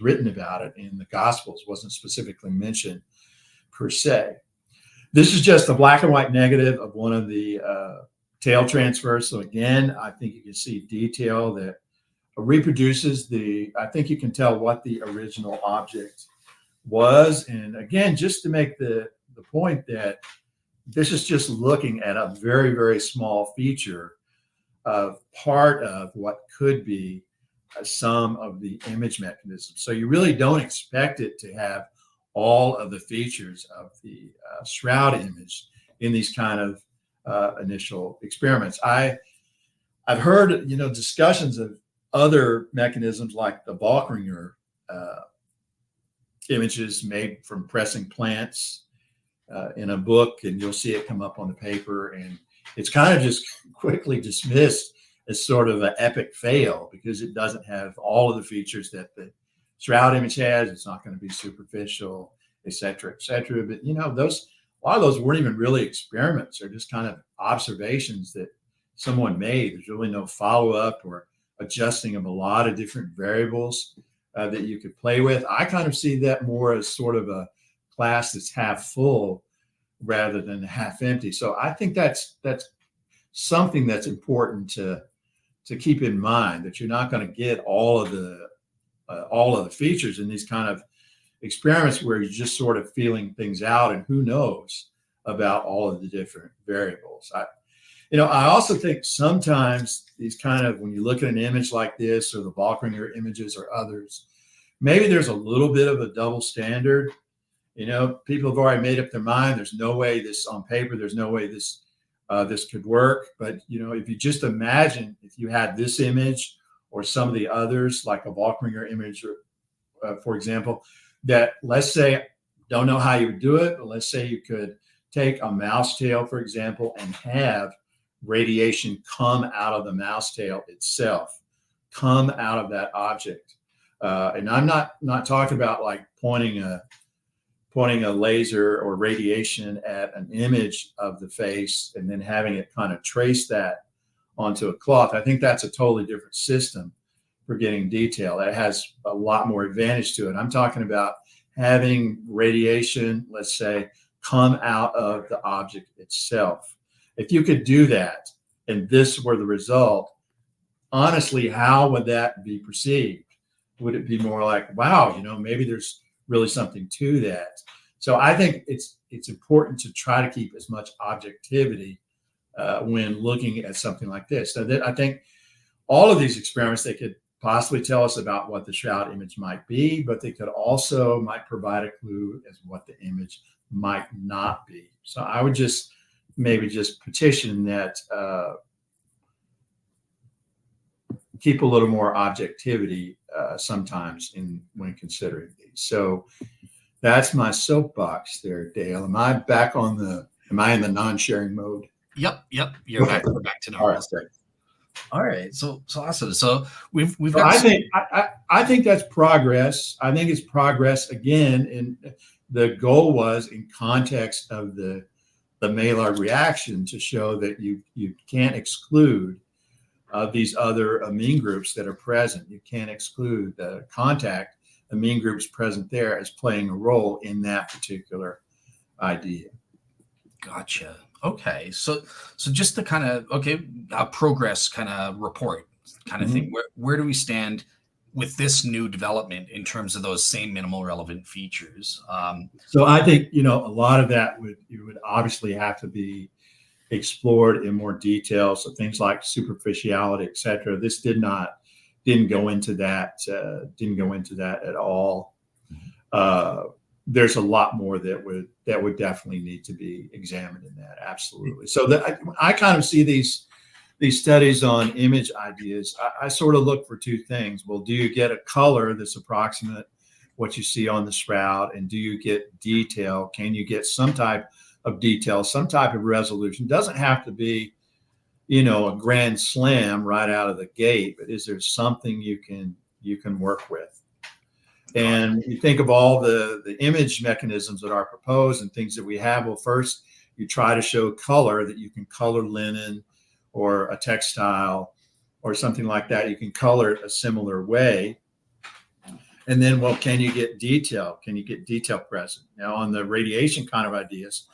B: written about it in the Gospels. Wasn't specifically mentioned per se. This is just a black and white negative of one of the tail transfers. So again, I think you can see detail that reproduces I think you can tell what the original object was. And again, just to make the point that this is just looking at a very, very small feature of part of what could be some of the image mechanisms. So you really don't expect it to have all of the features of the Shroud image in these kind of initial experiments. I've heard, discussions of other mechanisms like the Balkringer images made from pressing plants in a book, and you'll see it come up on the paper, and it's kind of just quickly dismissed as sort of an epic fail because it doesn't have all of the features that the Shroud image has. It's not going to be superficial, et cetera, et cetera. But, a lot of those weren't even really experiments. They're just kind of observations that someone made. There's really no follow-up or adjusting of a lot of different variables that you could play with. I kind of see that more as sort of a class that's half full rather than half empty. So I think that's something that's important to keep in mind, that you're not going to get all of the features in these kind of experiments where you're just sort of feeling things out, and who knows about all of the different variables. I also think sometimes these kind of, when you look at an image like this or the Balkringer images or others, maybe there's a little bit of a double standard. People have already made up their mind. There's no way this on paper, there's no way this could work. But, if you just imagine if you had this image or some of the others, like a Balkringer image, or, for example, that, let's say, don't know how you would do it, but let's say you could take a mouse tail, for example, and have radiation come out of the mouse tail itself, come out of that object. And I'm not talking about like pointing a laser or radiation at an image of the face and then having it kind of trace that onto a cloth. I think that's a totally different system for getting detail. That has a lot more advantage to it. I'm talking about having radiation, let's say, come out of the object itself. If you could do that and this were the result, honestly, how would that be perceived? Would it be more like, wow, maybe there's really something to that? So I think it's important to try to keep as much objectivity when looking at something like this. So that I think all of these experiments, they could possibly tell us about what the Shroud image might be, but they might provide a clue as what the image might not be. So I would maybe just petition that keep a little more objectivity sometimes when considering these. So that's my soapbox there, Dale. Am I in the non-sharing mode?
A: Yep. You're back. We're back to normal. All right. So awesome. So we've got.
B: I think that's progress. I think it's progress again. And the goal was in context of the Maillard reaction to show that you can't exclude these other amine groups that are present. You can't exclude the contact amine groups present there as playing a role in that particular idea.
A: Gotcha. Okay. So just the kind of, progress kind of report kind of thing. Where do we stand with this new development in terms of those same minimal relevant features?
B: So I think, a lot of that would obviously have to be explored in more detail. So things like superficiality, et cetera. This didn't go into that at all. There's a lot more that would definitely need to be examined in that. Absolutely. So I kind of see these studies on image ideas. I sort of look for two things. Well, do you get a color that's approximate what you see on the Shroud, and do you get detail? Can you get some type of detail, some type of resolution? Doesn't have to be, a grand slam right out of the gate, but is there something you can work with? And you think of all the image mechanisms that are proposed and things that we have. Well, first you try to show color, that you can color linen or a textile or something like that. You can color it a similar way. And then, well, can you get detail? Can you get detail present? Now, on the radiation kind of ideas,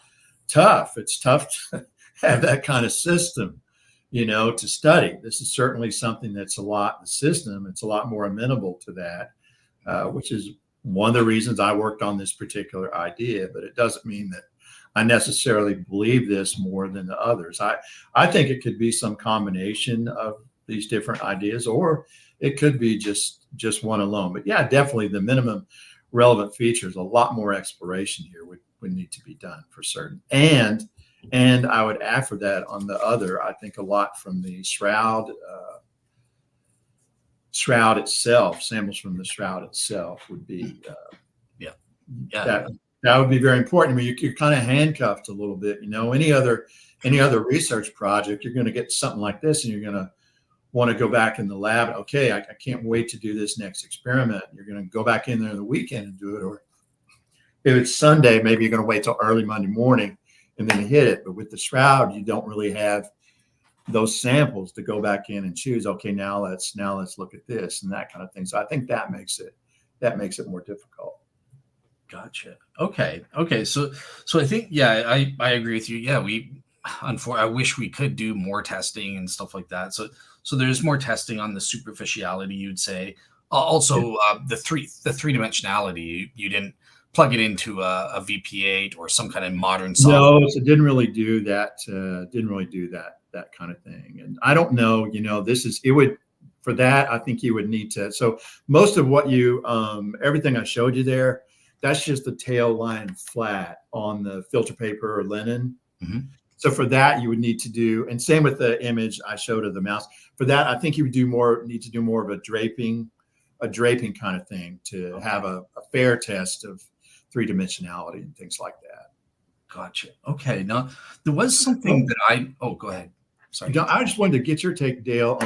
B: tough. It's tough to have that kind of system, to study. This is certainly something that's a lot, the system, it's a lot more amenable to that, which is one of the reasons I worked on this particular idea. But it doesn't mean that I necessarily believe this more than the others. I think it could be some combination of these different ideas, or it could be just one alone. But yeah, definitely the minimum relevant features, a lot more exploration here would need to be done for certain. And I would add for that on the other, I think a lot from the Shroud itself, samples from the Shroud itself would be that would be very important. I mean, you're kind of handcuffed a little bit. Any other research project, you're going to get something like this, and you're going to want to go back in the lab. Okay, I can't wait to do this next experiment. You're going to go back in there the weekend and do it, or if it's Sunday, maybe you're going to wait till early Monday morning and then hit it. But with the Shroud, you don't really have those samples to go back in and choose. Okay, now let's look at this and that kind of thing. So I think that makes it more difficult.
A: Gotcha. Okay. So I think, I agree with you. Yeah, I wish we could do more testing and stuff like that. So there's more testing on the superficiality, you'd say. Also, the three dimensionality. You didn't plug it into a VP8 or some kind of modern software.
B: No, so it didn't really do that. That kind of thing. And I don't know. For that, I think you would need to. So most of what everything I showed you there, that's just the tail line flat on the filter paper or linen.
A: Mm-hmm.
B: So for that, you would need to do, and same with the image I showed of the mouse. For that, I think you would need to do more of a draping kind of thing to have a fair test of three-dimensionality and things like that.
A: Gotcha. Okay. Now, there was something go ahead. Sorry.
B: I just wanted to get your take, Dale,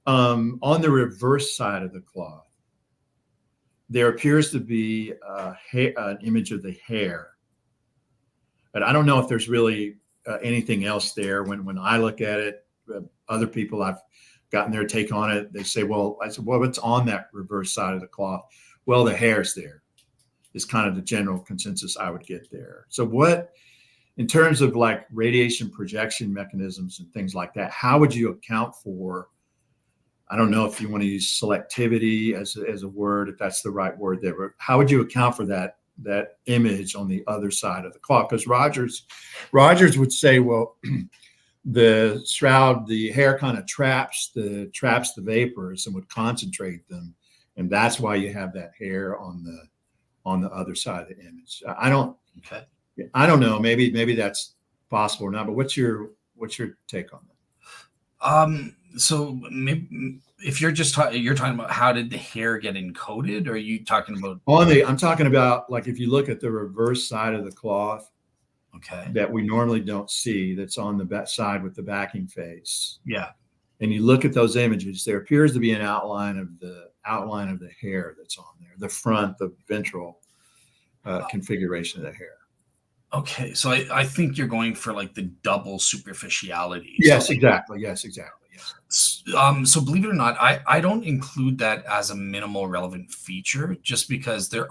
B: on the reverse side of the cloth. There appears to be an image of the hair, but I don't know if there's really anything else there. When I look at it, other people I've gotten their take on it, they say, I said, what's on that reverse side of the cloth? Well, the hair's there is kind of the general consensus I would get there. So what, in terms of like radiation projection mechanisms and things like that, how would you account for, I don't know if you want to use selectivity as a word, if that's the right word there, but how would you account for that image on the other side of the cloth? Because Rogers would say, well, the Shroud, the hair kind of traps the vapors and would concentrate them, and that's why you have that hair on the other side of the image. I don't know. Maybe that's possible or not. But what's your take on that?
A: So maybe if you're just you're talking about how did the hair get encoded, or are you talking about
B: I'm talking about, like, if you look at the reverse side of the cloth,
A: okay, that
B: we normally don't see, that's on the back side with the backing face.
A: Yeah.
B: And you look at those images, there appears to be an outline of the hair that's on there, the front, the ventral configuration of the hair.
A: Okay, so I think you're going for like the double superficiality.
B: Yes, exactly. Yes.
A: So believe it or not, I don't include that as a minimal relevant feature, just because it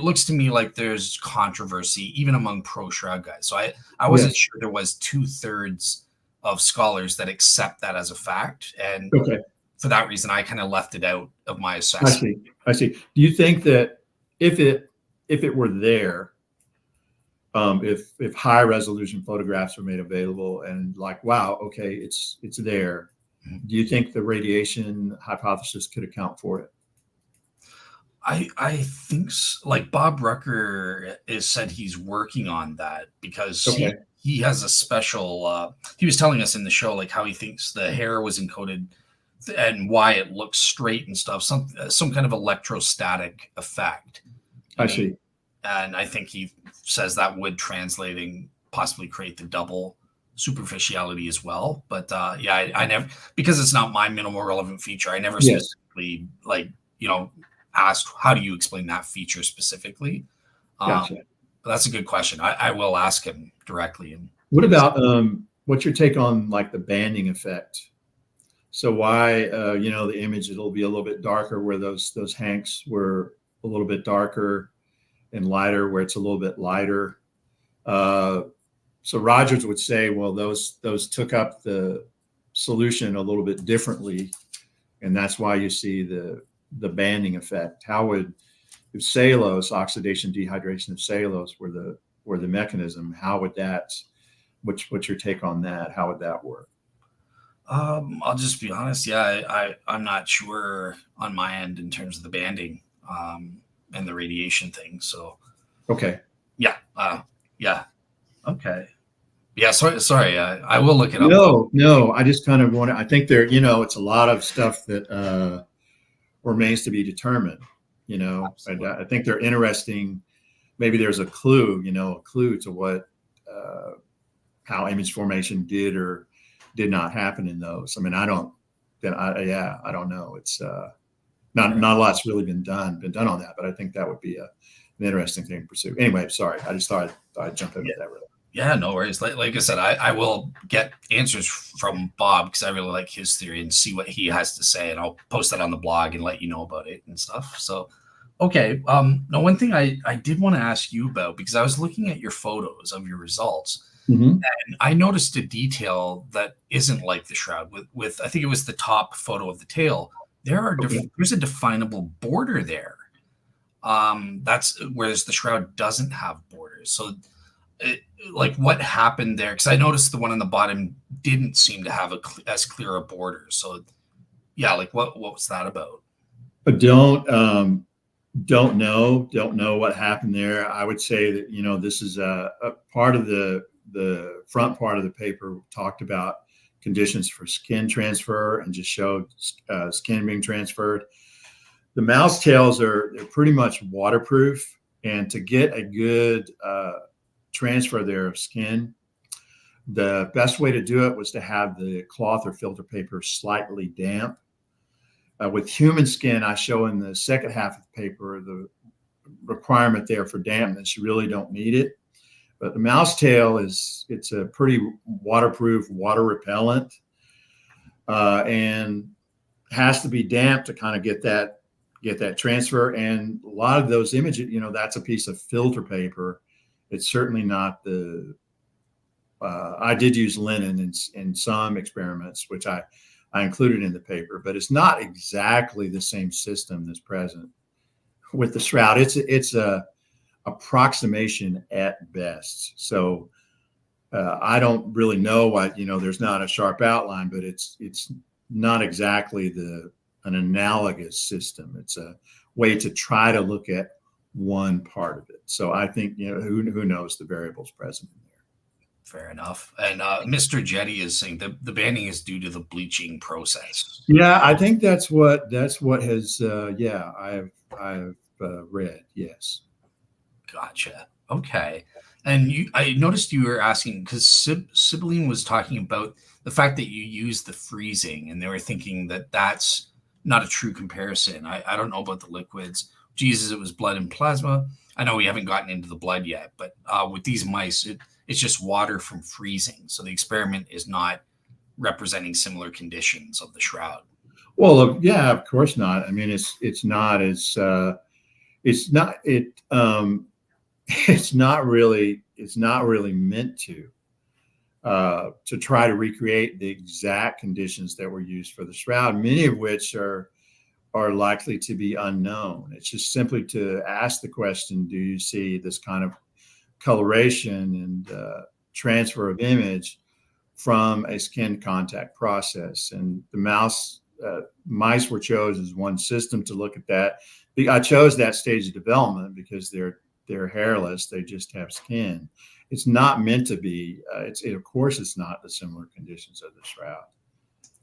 A: looks to me like there's controversy even among pro Shroud guys. So I wasn't sure there was 2/3 of scholars that accept that as a fact. And for that reason, I kind of left it out of my assessment.
B: I see. Do you think that if it were there, if high resolution photographs were made available and like, wow, okay, it's there, do you think the radiation hypothesis could account for it?
A: I think so. Like Bob Rucker has said he's working on that, because he has a special, he was telling us in the show, like how he thinks the hair was encoded and why it looks straight and stuff, some kind of electrostatic effect.
B: I see.
A: And I think he says that would translating possibly create the double superficiality as well. But I never, because it's not my minimal relevant feature, I never specifically asked how do you explain that feature specifically.
B: Gotcha.
A: That's a good question. I will ask him directly. And
B: What about what's your take on like the banding effect? So why the image, it'll be a little bit darker where those hanks were a little bit darker, and lighter where it's a little bit lighter. So Rogers would say, well, those took up the solution a little bit differently, and that's why you see the banding effect. How would, if cellulose, oxidation, dehydration of cellulose were the mechanism, how would that, what's your take on that? How would that work?
A: I'll just be honest. Yeah, I'm not sure on my end in terms of the banding and the radiation thing. So
B: Okay.
A: yeah, yeah, okay, yeah. Sorry. I will look it up.
B: No, I just kind of want to, I think there, it's a lot of stuff that remains to be determined, and I think they're interesting. Maybe there's a clue, a clue to what, how image formation did or did not happen in those. I mean, I don't know. It's not a lot's really been done on that, but I think that would be an interesting thing to pursue. Anyway, sorry, I just thought I'd jump in with that. Really.
A: Yeah, no worries. Like I said, I will get answers from Bob because I really like his theory and see what he has to say, and I'll post that on the blog and let you know about it and stuff. So, okay. Now, one thing I did want to ask you about, because I was looking at your photos of your results,
B: Mm-hmm.
A: and I noticed a detail that isn't like the shroud. With I think it was the top photo of the tail. There's a definable border there. That's whereas the shroud doesn't have borders. So, like, what happened there? Because I noticed the one on the bottom didn't seem to have as clear a border. So, yeah, like what was that about?
B: But don't know what happened there. I would say that this is a part of the front part of the paper talked about conditions for skin transfer and just showed skin being transferred. The mouse tails they're pretty much waterproof, and to get a good transfer there of skin, the best way to do it was to have the cloth or filter paper slightly damp. With human skin, I show in the second half of the paper the requirement there for dampness. You really don't need it. But the mouse tail it's a pretty waterproof, water repellent, and has to be damp to kind of get that transfer. And a lot of those images, that's a piece of filter paper. It's certainly not I did use linen in some experiments, which I included in the paper, but it's not exactly the same system that's present with the shroud. It's a approximation at best. So I don't really know what, there's not a sharp outline, but it's not exactly an analogous system. It's a way to try to look at one part of it. So I think, who knows the variables present in there.
A: Fair enough. And Mr. Jetty is saying that the banding is due to the bleaching process.
B: Yeah, I think that's what has I've read. Yes.
A: Gotcha. Okay. And I noticed you were asking because Sibylline was talking about the fact that you used the freezing, and they were thinking that that's not a true comparison. I don't know about the liquids. Jesus, it was blood and plasma. I know we haven't gotten into the blood yet, but with these mice, it's just water from freezing. So the experiment is not representing similar conditions of the shroud.
B: Well, yeah, of course not. I mean, it's not really meant to try to recreate the exact conditions that were used for the shroud, many of which are likely to be unknown. It's just simply to ask the question, do you see this kind of coloration and transfer of image from a skin contact process? And the mice were chosen as one system to look at that. I chose that stage of development because they're hairless. They just have skin. It's not meant to be. Of course, it's not the similar conditions of the shroud.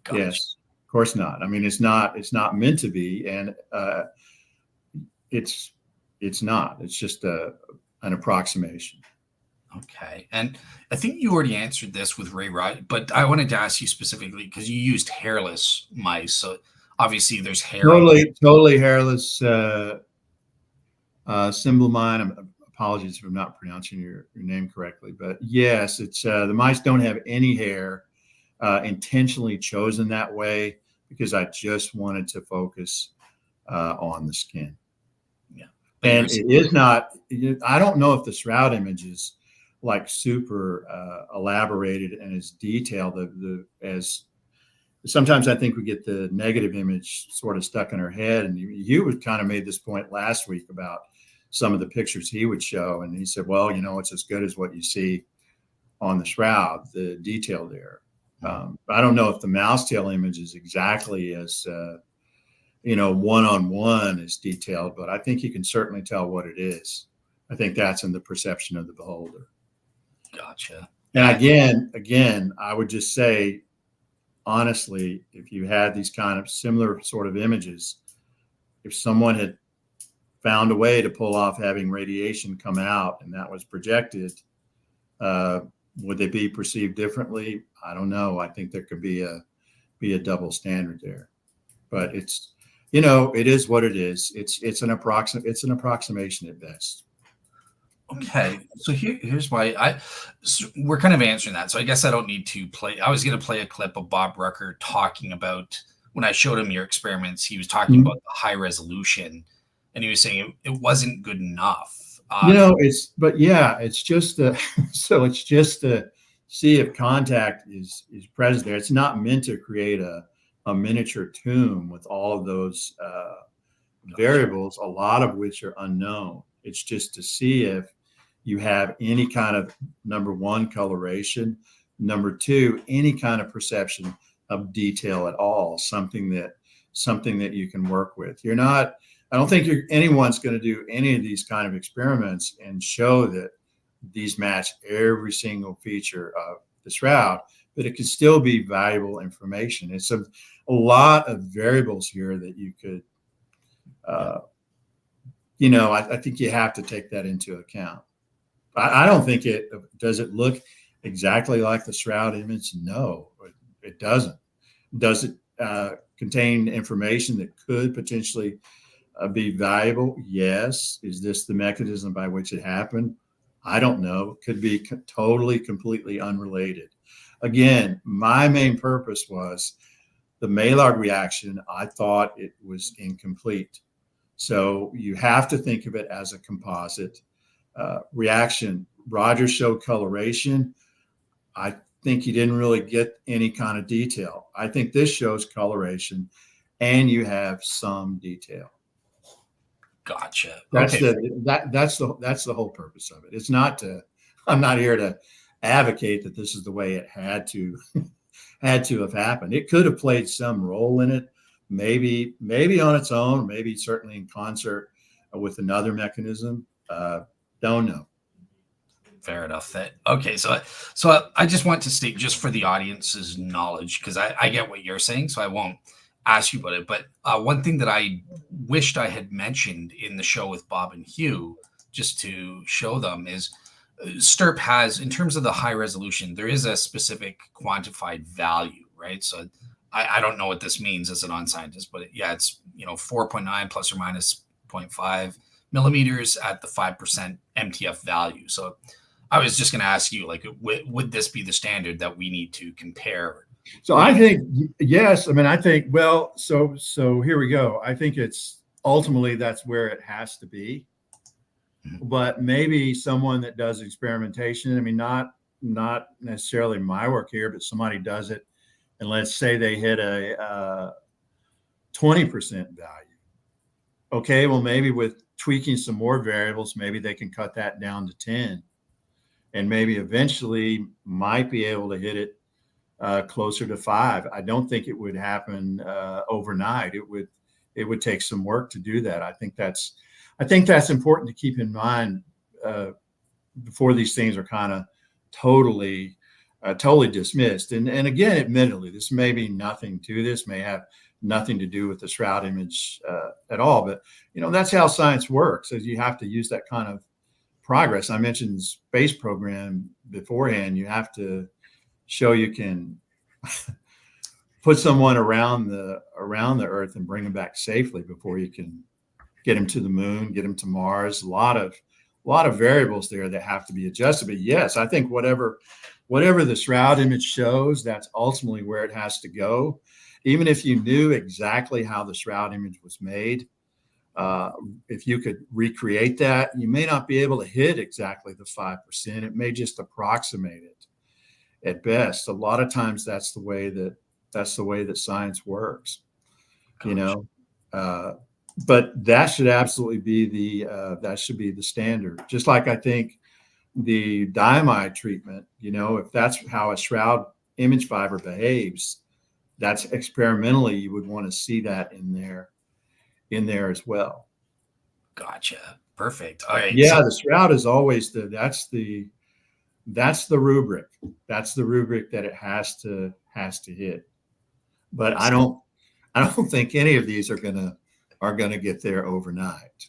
B: Gotcha. Yes, of course not. I mean, it's not meant to be, and it's not. It's just an approximation.
A: Okay. And I think you already answered this with Ray Rod, but I wanted to ask you specifically because you used hairless mice. So obviously there's hair.
B: Totally hairless. Sibylline, apologies if I'm not pronouncing your name correctly, but yes, it's the mice don't have any hair, intentionally chosen that way because I just wanted to focus on the skin.
A: Yeah.
B: And it is not, I don't know if the Shroud image is like super elaborated and as detailed as sometimes I think we get the negative image sort of stuck in our head. And Hugh was kind of made this point last week about some of the pictures he would show. And he said, well, it's as good as what you see on the Shroud, the detail there. I don't know if the mouse tail image is exactly as, one-on-one as detailed, but I think you can certainly tell what it is. I think that's in the perception of the beholder.
A: Gotcha.
B: And again, I would just say, honestly, if you had these kind of similar sort of images, if someone had found a way to pull off having radiation come out and that was projected, would they be perceived differently? I don't know. I think there could be a double standard there, but it is what it is. It's an approximation at best.
A: Okay, so here's why we're kind of answering that. So I guess I don't need to play. I was going to play a clip of Bob Rucker talking about when I showed him your experiments. He was talking about the high resolution, and he was saying it wasn't good enough.
B: It's just so it's just to see if contact is present there. It's not meant to create a miniature tomb with all of those variables, a lot of which are unknown. It's just to see if you have any kind of, number one, coloration, number two, any kind of perception of detail at all, something that you can work with. I don't think anyone's going to do any of these kind of experiments and show that these match every single feature of the Shroud, but it can still be valuable information. It's a lot of variables here that you could, I think you have to take that into account. I don't think does it look exactly like the Shroud image? No, it doesn't. Does it contain information that could potentially be valuable? Yes. Is this the mechanism by which it happened? I don't know. It could be totally, completely unrelated. Again, my main purpose was the Maillard reaction. I thought it was incomplete. So you have to think of it as a composite reaction. Roger showed coloration. I think he didn't really get any kind of detail. I think this shows coloration and you have some detail.
A: Gotcha.
B: That's
A: okay.
B: That's the whole purpose of it. It's not I'm not here to advocate that this is the way it had to have happened. It could have played some role in it, maybe on its own, maybe certainly in concert with another mechanism. Don't know.
A: Fair enough. Okay. So I just want to state, just for the audience's knowledge, because I get what you're saying, so I won't ask you about it. But one thing that I wished I had mentioned in the show with Bob and Hugh, just to show them, is STIRP has, in terms of the high resolution, there is a specific quantified value, right? So I don't know what this means as a non-scientist, but it's 4.9 plus or minus 0.5 millimeters at the 5% MTF value. So I was just going to ask you, like, would this be the standard that we need to compare?
B: So I think, yes. I mean, I think, well, so here we go. I think it's ultimately that's where it has to be. But maybe someone that does experimentation, I mean, not necessarily my work here, but somebody does it, and let's say they hit a 20% value. Okay, well, maybe with tweaking some more variables, maybe they can cut that down to 10, and maybe eventually might be able to hit it closer to 5. I don't think it would happen overnight. It would take some work to do that. I think that's important to keep in mind before these things are kind of totally dismissed. And again, admittedly, this may be nothing to this, may have nothing to do with the Shroud image at all. But that's how science works. Is you have to use that kind of progress. I mentioned the space program beforehand. You have to show you can put someone around the Earth and bring them back safely before you can get them to the moon, get them to Mars. A lot lot of variables there that have to be adjusted. But yes, I think whatever the shroud image shows, that's ultimately where it has to go. Even if you knew exactly how the shroud image was made, if you could recreate that, you may not be able to hit exactly the 5%. It may just approximate it at best. A lot of times that's the way that science works, you know. But that should absolutely be the standard. Just like I think the diamide treatment, if that's how a shroud image fiber behaves, that's experimentally you would want to see that in there as well.
A: Gotcha. Perfect. All right.
B: Yeah, the shroud is always that's the rubric. That's the rubric that it has to hit. But I don't think any of these are gonna get there overnight.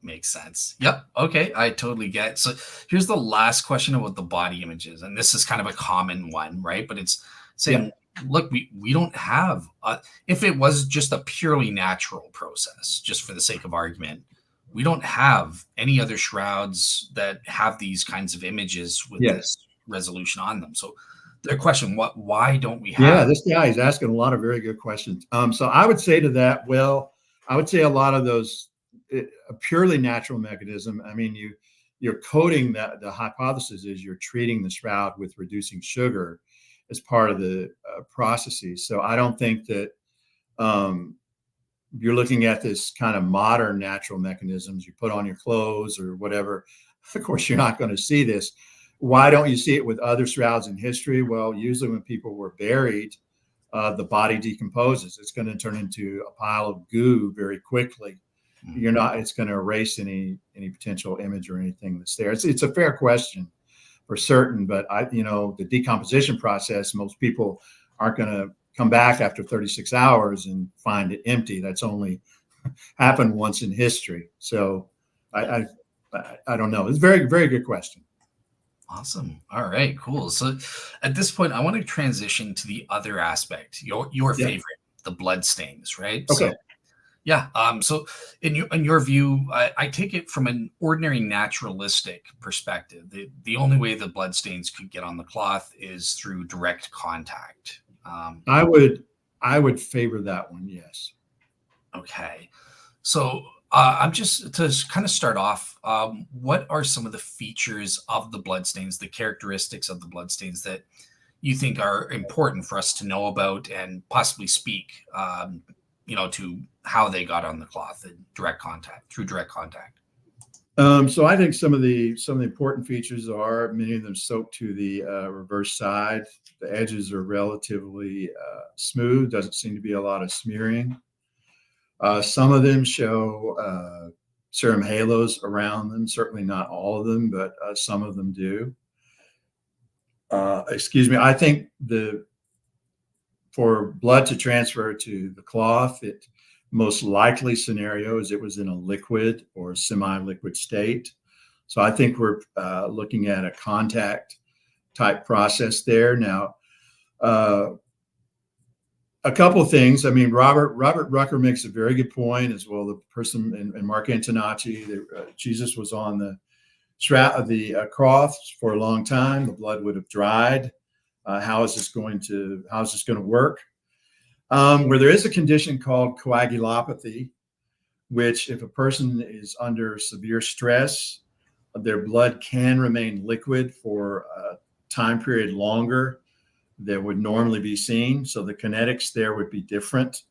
A: Makes sense. Yep. Okay. I totally get it. So here's the last question about the body images. And this is kind of a common one, right? But it's saying, look, we don't have, if it was just a purely natural process, just for the sake of argument, we don't have any other shrouds that have these kinds of images with this resolution on them. So their question, why don't we have?
B: Yeah, this guy is asking a lot of very good questions. So I would say to that, I would say a lot of those, a purely natural mechanism. I mean, you're coding that the hypothesis is you're treating the shroud with reducing sugar as part of the processes. So I don't think that you're looking at this kind of modern natural mechanisms. You put on your clothes or whatever. Of course, you're not going to see this. Why don't you see it with other shrouds in history? Well, usually when people were buried, the body decomposes. It's going to turn into a pile of goo very quickly. It's going to erase any potential image or anything that's there. It's a fair question for certain, but the decomposition process, most people aren't going to come back after 36 hours and find it empty. That's only happened once in history. So I don't know. It's a very, very good question.
A: Awesome. All right, cool. So at this point, I want to transition to the other aspect, your favorite, the bloodstains, right?
B: Okay.
A: So, yeah. So in your view, I take it from an ordinary naturalistic perspective. The only way the bloodstains could get on the cloth is through direct contact.
B: I would favor that one. Yes.
A: Okay. So I'm just to kind of start off. What are some of the features of the bloodstains, the characteristics of the bloodstains that you think are important for us to know about and possibly speak, to how they got on the cloth and through direct contact?
B: So I think some of the important features are many of them soak to the reverse side. The edges are relatively smooth. Doesn't seem to be a lot of smearing. Some of them show serum halos around them. Certainly not all of them, but some of them do. I think for blood to transfer to the cloth, it most likely scenario is it was in a liquid or semi-liquid state. So I think we're looking at a contact type process there. Now, a couple of things. I mean, Robert Rucker makes a very good point as well. The person and Mark Antonacci, Jesus was on the cross for a long time. The blood would have dried. How is this going to work? Where there is a condition called coagulopathy, which if a person is under severe stress, their blood can remain liquid for a time period longer than would normally be seen. So the kinetics there would be different.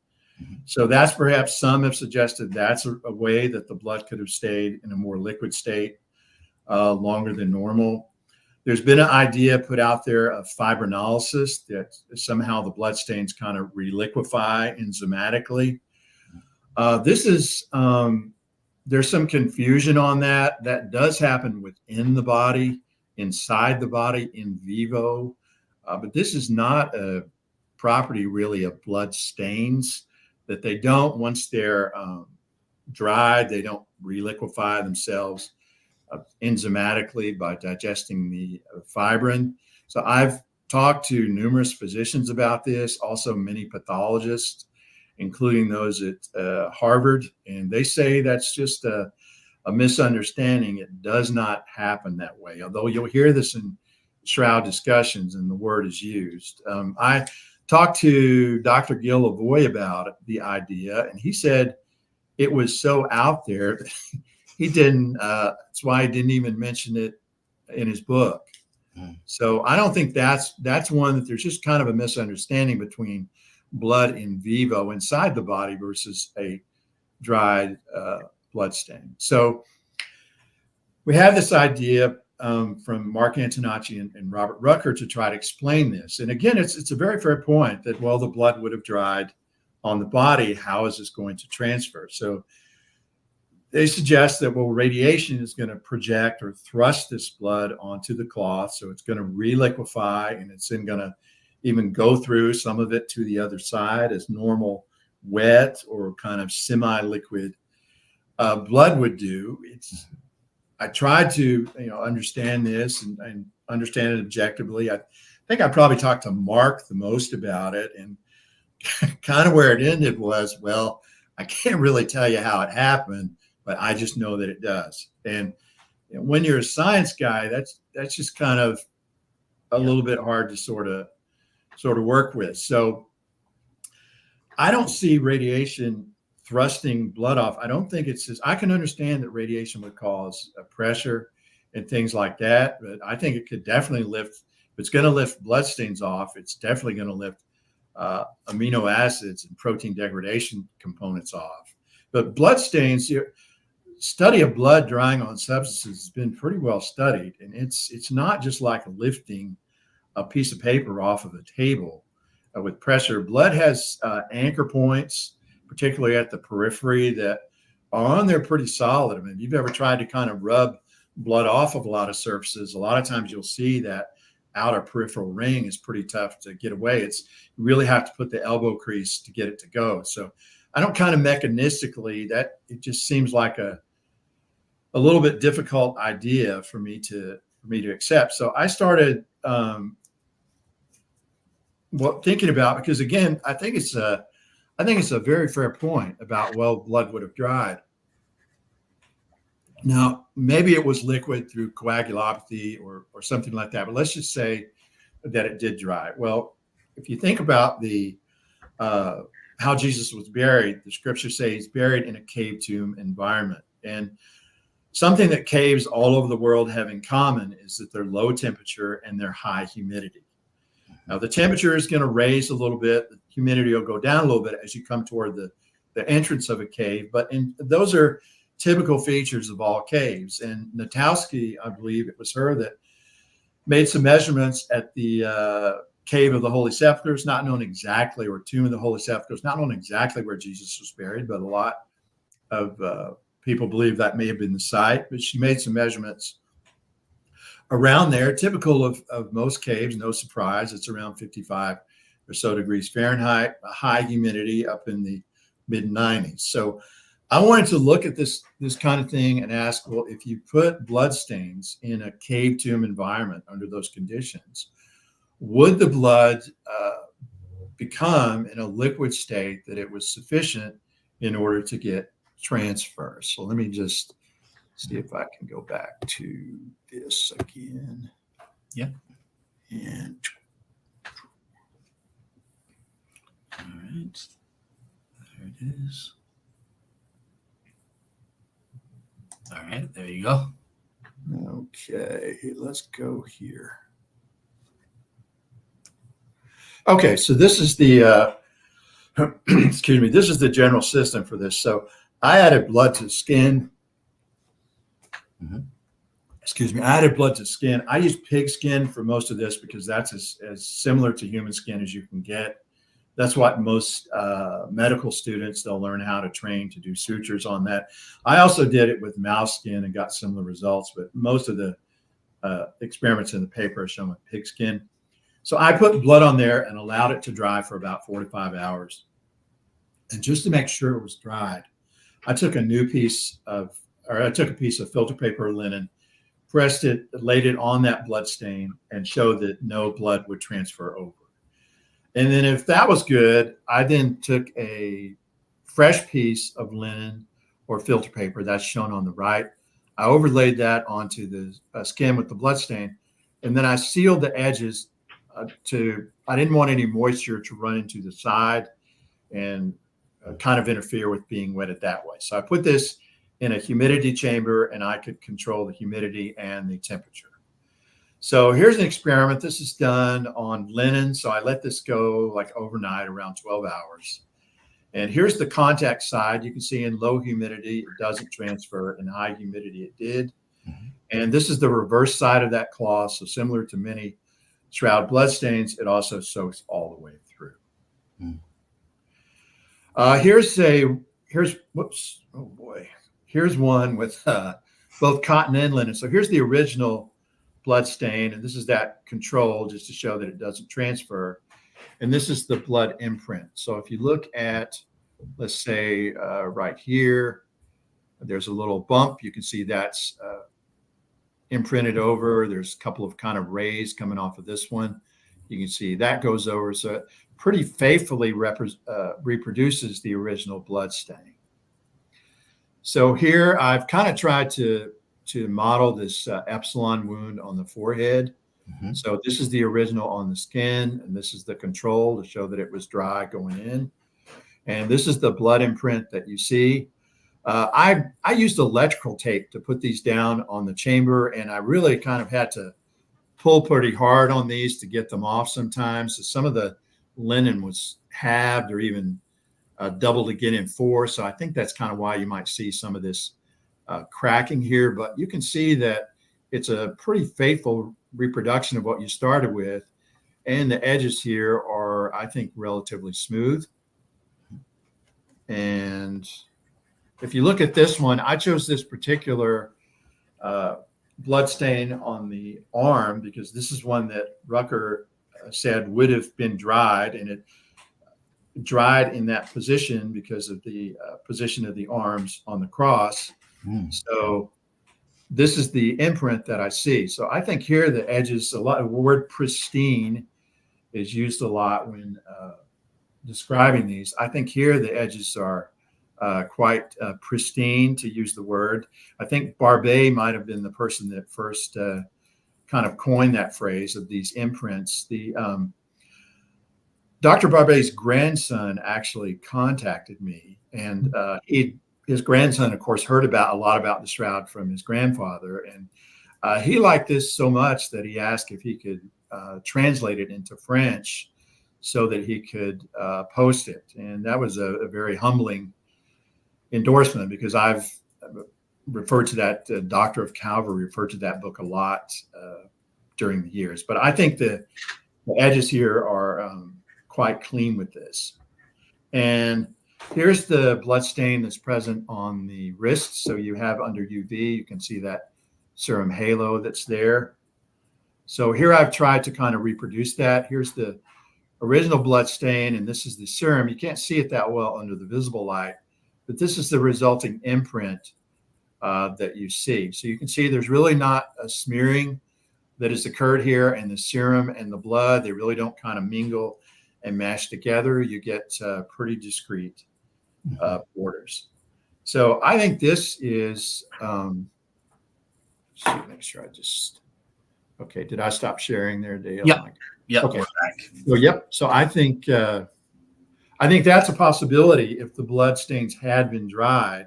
B: So that's perhaps some have suggested that's a way that the blood could have stayed in a more liquid state longer than normal. There's been an idea put out there of fibrinolysis, that somehow the bloodstains kind of reliquefy enzymatically. There's some confusion on that. That does happen within the body, inside the body, in vivo. But this is not a property really of blood stains, that they don't, once they're dried, they don't reliquefy themselves enzymatically by digesting the fibrin. So I've talked to numerous physicians about this, also many pathologists, including those at Harvard, and they say that's just a a misunderstanding. It does not happen that way, although you'll hear this in Shroud discussions and the word is used. I talked to Dr. Gil Lavoie about the idea, and he said it was so out there that he didn't, that's why he didn't even mention it in his book. So I don't think that's one that there's just kind of a misunderstanding between blood in vivo inside the body versus a dried blood stain. So we have this idea from Mark Antonacci and Robert Rucker to try to explain this. And again, it's a very fair point that, well, the blood would have dried on the body. How is this going to transfer? So they suggest that, well, radiation is going to project or thrust this blood onto the cloth. So it's going to reliquefy, and it's then going to even go through some of it to the other side as normal wet or kind of semi-liquid blood would do. I tried to understand this and understand it objectively. I think I probably talked to Mark the most about it, and kind of where it ended was, well, I can't really tell you how it happened, but I just know that it does. And when you're a science guy, that's just kind of a little bit hard to sort of work with. So I don't see radiation thrusting blood off. I don't think it's just, I can understand that radiation would cause pressure and things like that, but I think it could definitely lift, if it's going to lift bloodstains off, it's definitely going to lift amino acids and protein degradation components off. But bloodstains, study of blood drying on substances has been pretty well studied, and it's not just like lifting a piece of paper off of a table with pressure. Blood has anchor points, particularly at the periphery, that are on there pretty solid. I mean, if you've ever tried to kind of rub blood off of a lot of surfaces, a lot of times you'll see that outer peripheral ring is pretty tough to get away. You really have to put the elbow crease to get it to go. So I don't kind of mechanistically, that it just seems like a little bit difficult idea for me to accept. So I started thinking about, because again, I think it's a very fair point about, well, blood would have dried. Now, maybe it was liquid through coagulopathy or something like that, but let's just say that it did dry. Well, if you think about the how Jesus was buried, the scriptures say he's buried in a cave tomb environment. And something that caves all over the world have in common is that they're low temperature and they're high humidity. Now, the temperature is going to raise a little bit. The humidity will go down a little bit as you come toward the entrance of a cave. But those are typical features of all caves. And Natowski, I believe it was her that made some measurements at the cave of the Holy Sepulchres, not known exactly, or tomb of the Holy Sepulchres, not known exactly where Jesus was buried, but a lot of people believe that may have been the site. But she made some measurements around there, typical of most caves, no surprise. It's around 55 or so degrees Fahrenheit, a high humidity up in the mid-90s. So I wanted to look at this kind of thing and ask, well, if you put bloodstains in a cave tomb environment under those conditions, would the blood become in a liquid state that it was sufficient in order to get transfer? So let me just see if I can go back to this again.
A: Yeah.
B: And
A: all right. There it is. All right, there you go.
B: Okay, let's go here. Okay, so this is the excuse me, this is the general system for this. So I added blood to skin. Excuse me, I added blood to skin. I used pig skin for most of this because that's as similar to human skin as you can get. That's what most medical students, they'll learn how to train to do sutures on that. I also did it with mouse skin and got similar results, but most of the experiments in the paper are shown with pig skin. So I put blood on there and allowed it to dry for about 4 to 5 hours. And just to make sure it was dried, I took a piece of filter paper or linen, pressed it, laid it on that blood stain, and showed that no blood would transfer over. And then if that was good, I then took a fresh piece of linen or filter paper. That's shown on the right. I overlaid that onto the skin with the bloodstain, and then I sealed the edges I didn't want any moisture to run into the side and kind of interfere with being wetted that way. So I put this in a humidity chamber, and I could control the humidity and the temperature. So here's an experiment. This is done on linen. So I let this go like overnight, around 12 hours. And here's the contact side. You can see in low humidity, it doesn't transfer. In high humidity, it did. Mm-hmm. And this is the reverse side of that cloth. So similar to many Shroud bloodstains, it also soaks all the way through. Mm. Whoops, oh boy. Here's one with both cotton and linen. So here's the original blood stain, and this is that control just to show that it doesn't transfer. And this is the blood imprint. So if you look at, let's say right here, there's a little bump. You can see that's imprinted over. There's a couple of kind of rays coming off of this one. You can see that goes over. So it pretty faithfully reproduces the original blood stain. So here I've kind of tried to model this epsilon wound on the forehead. Mm-hmm. So this is the original on the skin, and this is the control to show that it was dry going in. And this is the blood imprint that you see. I used electrical tape to put these down on the chamber, and I really kind of had to pull pretty hard on these to get them off sometimes. So some of the linen was halved or even doubled again in 4. So I think that's kind of why you might see some of this cracking here. But you can see that it's a pretty faithful reproduction of what you started with. And the edges here are, I think, relatively smooth. And if you look at this one, I chose this particular blood stain on the arm because this is one that Rucker said would have been dried, and it dried in that position because of the position of the arms on the cross. Mm. So this is the imprint that I see. So I think here the edges, the word pristine is used a lot when describing these. I think here the edges are quite pristine, to use the word. I think Barbet might have been the person that first kind of coined that phrase of these imprints. Dr. Barbet's grandson actually contacted me, and his grandson, of course, heard a lot about the Shroud from his grandfather, and he liked this so much that he asked if he could translate it into French so that he could post it. And that was a very humbling endorsement, because I've referred to that, Doctor of Calvary referred to that book a lot during the years. But I think the edges here are quite clean with this. And here's the blood stain that's present on the wrists. So you have under UV, you can see that serum halo that's there. So here I've tried to kind of reproduce that. Here's the original blood stain, and this is the serum. You can't see it that well under the visible light, but this is the resulting imprint that you see. So you can see there's really not a smearing that has occurred here, and the serum and the blood, they really don't kind of mingle and mash together. You get pretty discrete borders. So I think this is, make sure I just, okay, did I stop sharing there, Dale?
A: Yep.
B: Okay. So, yep. So I think that's a possibility. If the blood stains had been dried,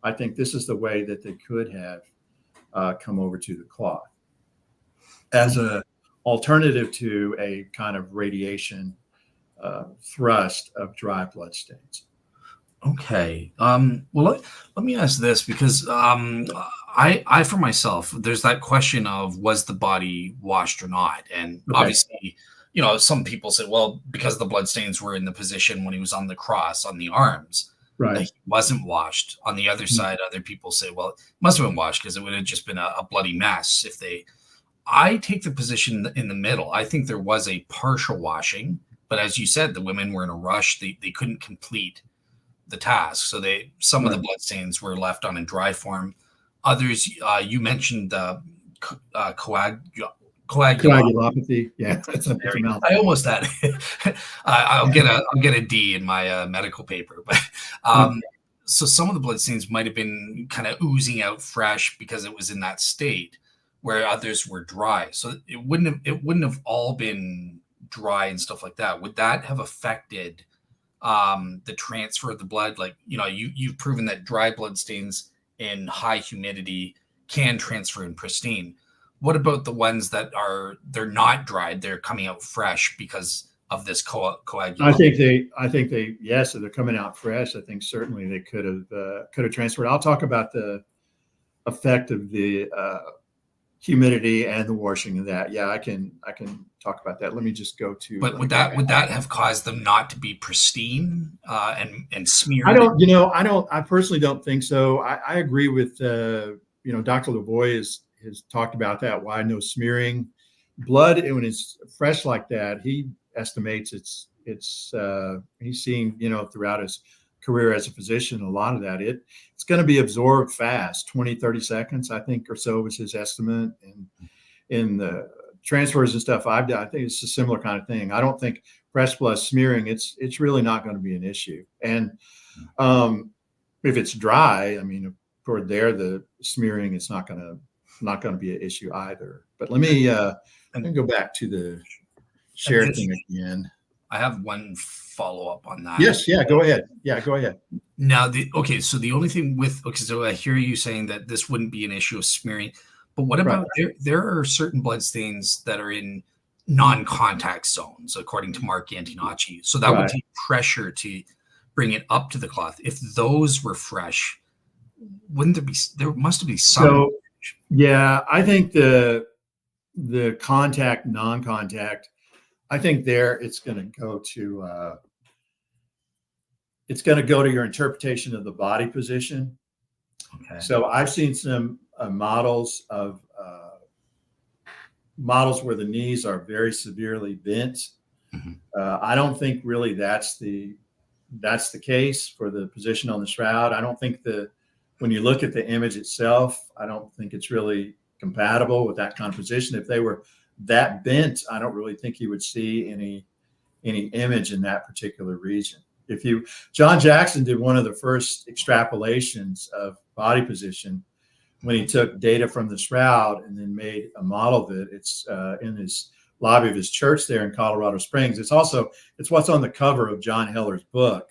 B: I think this is the way that they could have come over to the cloth as an alternative to a kind of radiation thrust of dry blood stains.
A: Okay. Well, let me ask this, because I for myself, there's that question of, was the body washed or not? And obviously, some people say, well, because the bloodstains were in the position when he was on the cross on the arms,
B: right,
A: that he wasn't washed. On the other side, other people say, well, it must have been washed because it would have just been a bloody mess if they. I take the position in the middle. I think there was a partial washing, but as you said, the women were in a rush. They couldn't complete the task. So some of the bloodstains were left on in dry form. Others, you mentioned
B: coagulopathy. Yeah, that's a mouthful.
A: I almost had it. I'll get a D in my medical paper. But so some of the bloodstains might have been kind of oozing out fresh because it was in that state, where others were dry. So it wouldn't have all been dry and stuff like that. Would that have affected the transfer of the blood? Like, you've proven that dry blood stains in high humidity can transfer in pristine. What about the ones that they're not dried, they're coming out fresh because of this coagulation?
B: I think they, yes, if they're coming out fresh, I think certainly they could have transferred. I'll talk about the effect of the humidity and the washing of that. Yeah, I can talk about that. Let me just go to.
A: But would that have caused them not to be pristine and smeared?
B: I personally don't think so. I agree with Dr. Lavoie has talked about that. Why no smearing? Blood, when it's fresh like that, he estimates he's seen throughout his career as a physician, a lot of that it's going to be absorbed fast, 20-30 seconds, I think, or so was his estimate. And in the transfers and stuff I've done, I think it's a similar kind of thing. I don't think fresh blood smearing, it's really not going to be an issue. And if it's dry, I mean, toward there, the smearing is not going to be an issue either. But let me go back to the share thing again.
A: I have one follow-up on that.
B: Yes, yeah, go ahead.
A: Now, so the only thing so I hear you saying that this wouldn't be an issue of smearing, but what about there are certain blood stains that are in non-contact zones, according to Mark Antinacci. So that would take pressure to bring it up to the cloth. If those were fresh, there must be some.
B: So, yeah, I think the contact, non-contact, I think it's going to go to your interpretation of the body position. Okay. So I've seen some models where the knees are very severely bent. Mm-hmm. I don't think really that's the case for the position on the shroud. I don't think when you look at the image itself, I don't think it's really compatible with that kind of position. If they were that bent, I don't really think you would see any image in that particular region. John Jackson did one of the first extrapolations of body position when he took data from the shroud and then made a model of it. It's in his lobby of his church there in Colorado Springs. It's what's on the cover of John Heller's book.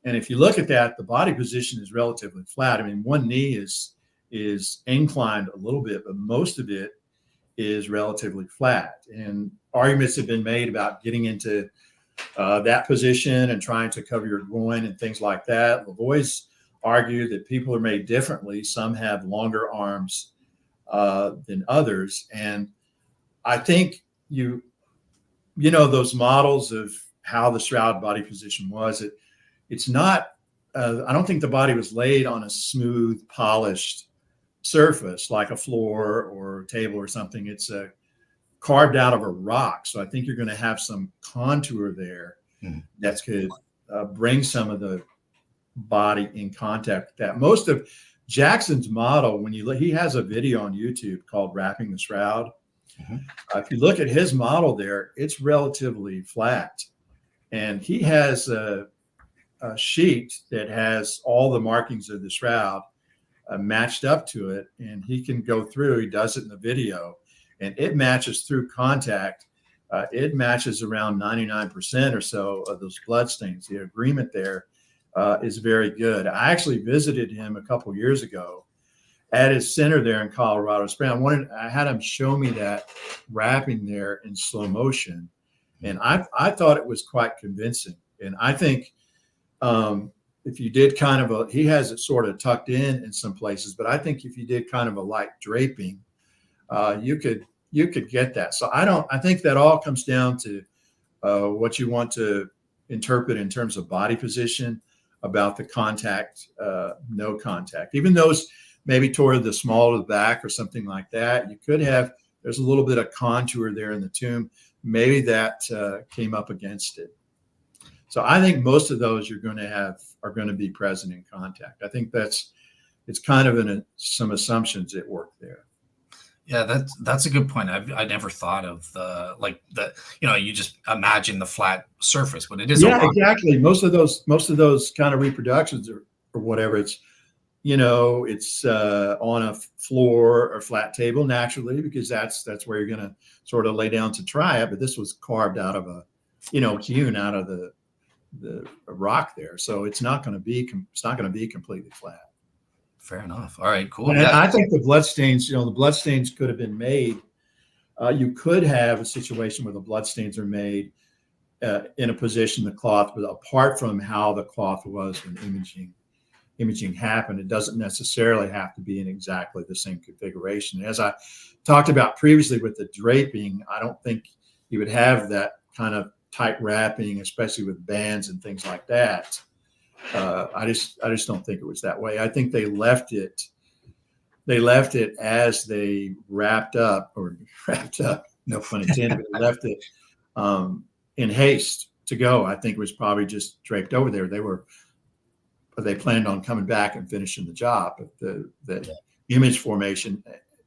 B: And if you look at that, the body position is relatively flat. I mean, one knee is inclined a little bit, but most of it is relatively flat. And arguments have been made about getting into that position and trying to cover your groin and things like that. Lavoie's argued that people are made differently. Some have longer arms than others. And I think those models of how the shroud body position was, it's not, I don't think the body was laid on a smooth, polished surface like a floor or table or something. It's carved out of a rock. So I think you're going to have some contour there that could bring some of the body in contact with that. Most of Jackson's model, he has a video on YouTube called Wrapping the Shroud. Mm-hmm. If you look at his model there, it's relatively flat. And he has a sheet that has all the markings of the shroud matched up to it, and he can go through. He does it in the video, and it matches through contact. It matches around 99% or so of those bloodstains. The agreement there is very good. I actually visited him a couple years ago at his center there in Colorado Springs. I had him show me that wrapping there in slow motion, and I thought it was quite convincing. And I think if you did he has it sort of tucked in some places, but I think if you did kind of a light draping, you could get that. So I think that all comes down to what you want to interpret in terms of body position about the contact, no contact. Even those maybe toward the small of the back or something like that, there's a little bit of contour there in the tomb. Maybe that came up against it. So I think most of those are going to be present in contact. I think it's kind of some assumptions at work there.
A: Yeah, that's a good point. I never thought of you just imagine the flat surface, but it is.
B: Yeah, exactly. Most of those kind of reproductions or whatever. It's, it's on a floor or flat table naturally, because that's where you're going to sort of lay down to try it. But this was carved out of hewn out of the rock there, so it's not going to be completely flat.
A: Fair enough. All right, cool.
B: And
A: Yeah.
B: I think the bloodstains could have been made. You could have a situation where the bloodstains are made in a position the cloth, but apart from how the cloth was when imaging happened, it doesn't necessarily have to be in exactly the same configuration. As I talked about previously with the draping, I don't think you would have that kind of tight wrapping, especially with bands and things like that. I just don't think it was that way. I think they left it as they wrapped up, no pun intended, but left it in haste to go. I think it was probably just draped over there. They planned on coming back and finishing the job, but the image formation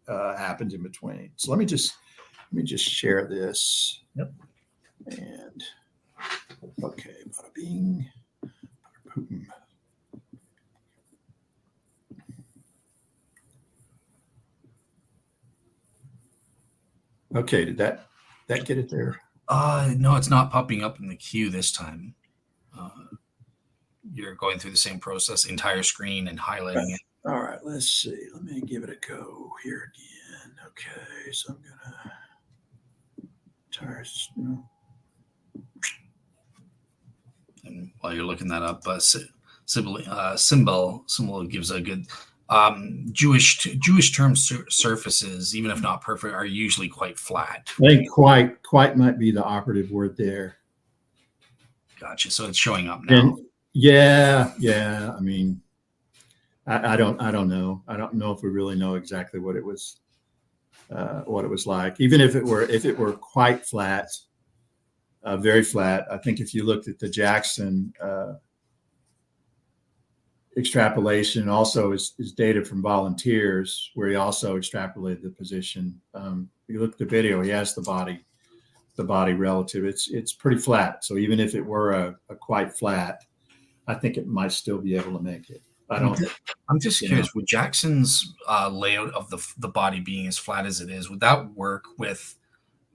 B: happened in between. So let me just share this.
A: Yep.
B: And okay, bada bing, bada boom. Okay, did that get it there?
A: No, it's not popping up in the queue this time. You're going through the same process, entire screen and highlighting it.
B: All right, let's see. Let me give it a go here again. Okay, so I'm gonna
A: And while you're looking that up, symbol gives a good Jewish term surfaces, even if not perfect, are usually quite flat.
B: I think quite might be the operative word there.
A: Gotcha. So it's showing up now.
B: And yeah. I mean, I don't know. I don't know if we really know exactly what it was like. Even if it were quite flat, very flat. I think if you looked at the Jackson extrapolation, also is data from volunteers, where he also extrapolated the position. You look at the video, he has the body relative. It's pretty flat. So even if it were a quite flat, I think it might still be able to make it.
A: I'm just curious, would Jackson's layout of the body being as flat as it is, would that work with,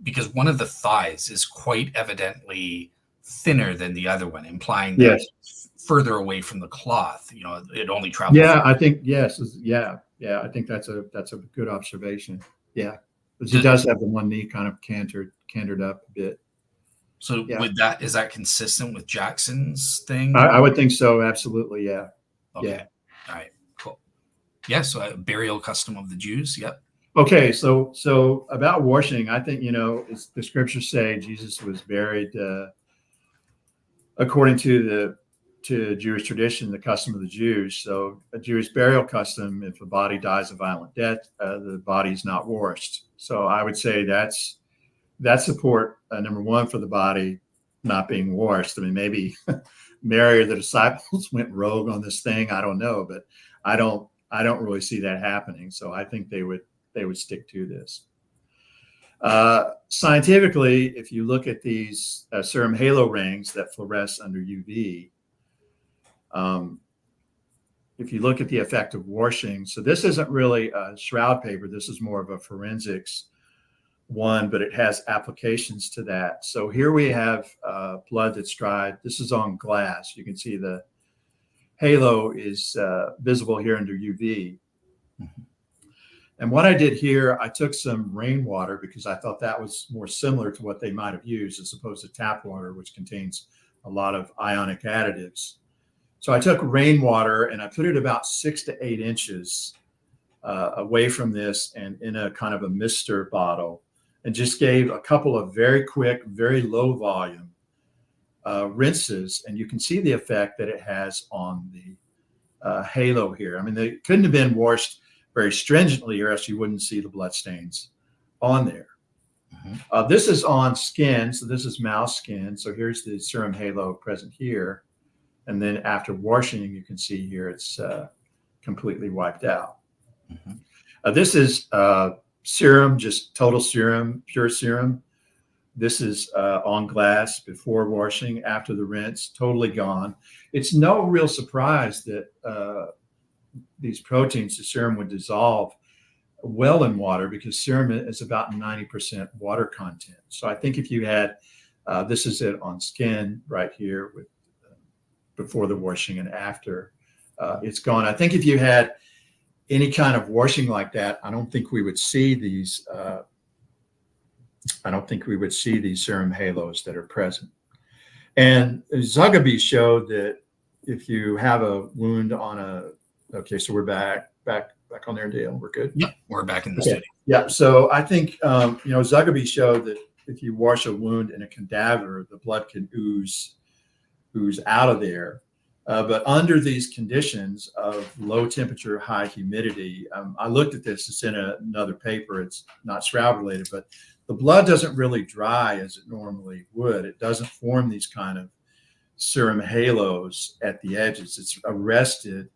A: because one of the thighs is quite evidently thinner than the other one, implying that
B: yes,
A: it's further away from the cloth. It only travels.
B: Yeah, I think yes. Yeah. I think that's a good observation. Yeah, because he does have the one knee kind of cantered up a bit.
A: So
B: yeah.
A: is that consistent with Jackson's thing?
B: I would think so. Absolutely. Yeah.
A: Okay.
B: Yeah.
A: All right. Cool. Yeah. So a burial custom of the Jews. Yep.
B: Okay. So about washing, I think, the scriptures say Jesus was buried according to Jewish tradition, the custom of the Jews. So a Jewish burial custom, if a body dies a violent death, the body is not washed. So I would say that support number one for the body not being washed. I mean, maybe Mary or the disciples went rogue on this thing. I don't know, but I don't really see that happening. So I think they would stick to this. Scientifically, if you look at these serum halo rings that fluoresce under UV, if you look at the effect of washing, so this isn't really a Shroud paper. This is more of a forensics one, but it has applications to that. So here we have blood that's dried. This is on glass. You can see the halo is visible here under UV. Mm-hmm. And what I did here, I took some rainwater because I thought that was more similar to what they might have used as opposed to tap water, which contains a lot of ionic additives. So I took rainwater and I put it about 6 to 8 inches away from this and in a kind of a mister bottle, and just gave a couple of very quick, very low volume rinses. And you can see the effect that it has on the halo here. I mean, they couldn't have been washed very stringently or else you wouldn't see the blood stains on there. Mm-hmm. This is on skin. So this is mouse skin. So here's the serum halo present here. And then after washing, you can see here it's completely wiped out. Mm-hmm. This is serum, just total serum, pure serum. This is on glass before washing, after the rinse, totally gone. It's no real surprise that these proteins, the serum, would dissolve well in water, because serum is about 90% water content. So I think if you had, this is it on skin right here with before the washing and after, it's gone. I think if you had any kind of washing like that, I don't think we would see these. I don't think we would see these serum halos that are present. And Zugby showed that if you have a wound on a, okay, so we're back on there, Dale. We're good.
A: Yep, we're back in the studio.
B: Yeah. So I think Zugby showed that if you wash a wound in a cadaver, the blood can ooze out of there. But under these conditions of low temperature, high humidity, I looked at this. It's in another paper. It's not Shroud related, but the blood doesn't really dry as it normally would. It doesn't form these kind of serum halos at the edges. It's arrested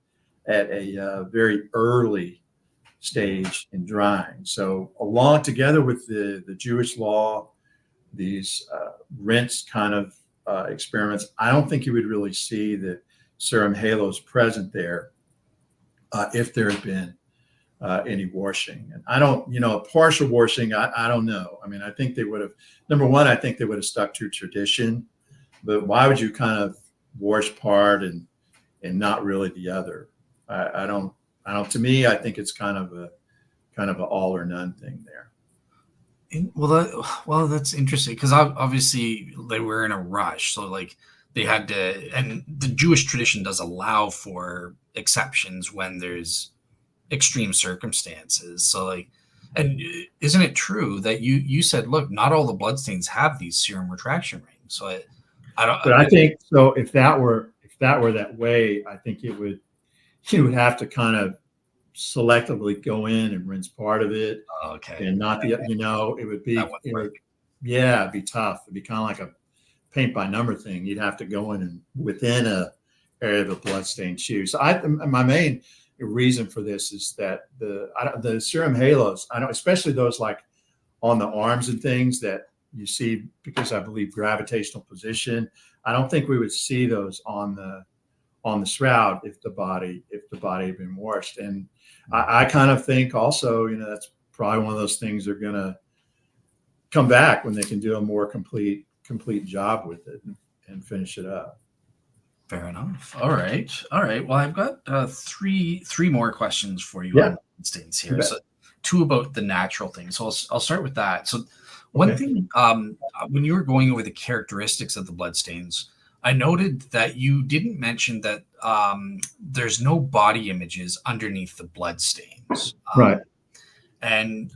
B: at a very early stage in drying. So along together with the Jewish law, these rinse kind of experiments, I don't think you would really see the serum halos present there if there had been any washing. And I don't, partial washing, I don't know. I mean, I think they would have, number one, I think they would have stuck to tradition, but why would you kind of wash part and not really the other? I don't, to me, I think it's kind of a all or none thing there.
A: Well, that's interesting, because obviously they were in a rush, so like they had to, and the Jewish tradition does allow for exceptions when there's extreme circumstances. So like, and isn't it true that you said, look, not all the bloodstains have these serum retraction rings? So I don't.
B: But I think so. If that were that way, I think you would have to kind of selectively go in and rinse part of it.
A: Okay.
B: And not the, it would be, it'd be tough. It'd be kind of like a paint by number thing. You'd have to go in and within a area of a bloodstained shoe. So my main reason for this is that the serum halos, I know, especially those like on the arms and things that you see, because I believe gravitational position, I don't think we would see those on the shroud if the body had been washed. And I kind of think also, that's probably one of those things they're going to come back when they can do a more complete job with it and finish it up.
A: Fair enough. All right. Well, I've got three more questions for you on bloodstains here. So two about the natural things. So I'll start with that. So one thing, when you were going over the characteristics of the bloodstains, I noted that you didn't mention that there's no body images underneath the bloodstains.
B: Right.
A: And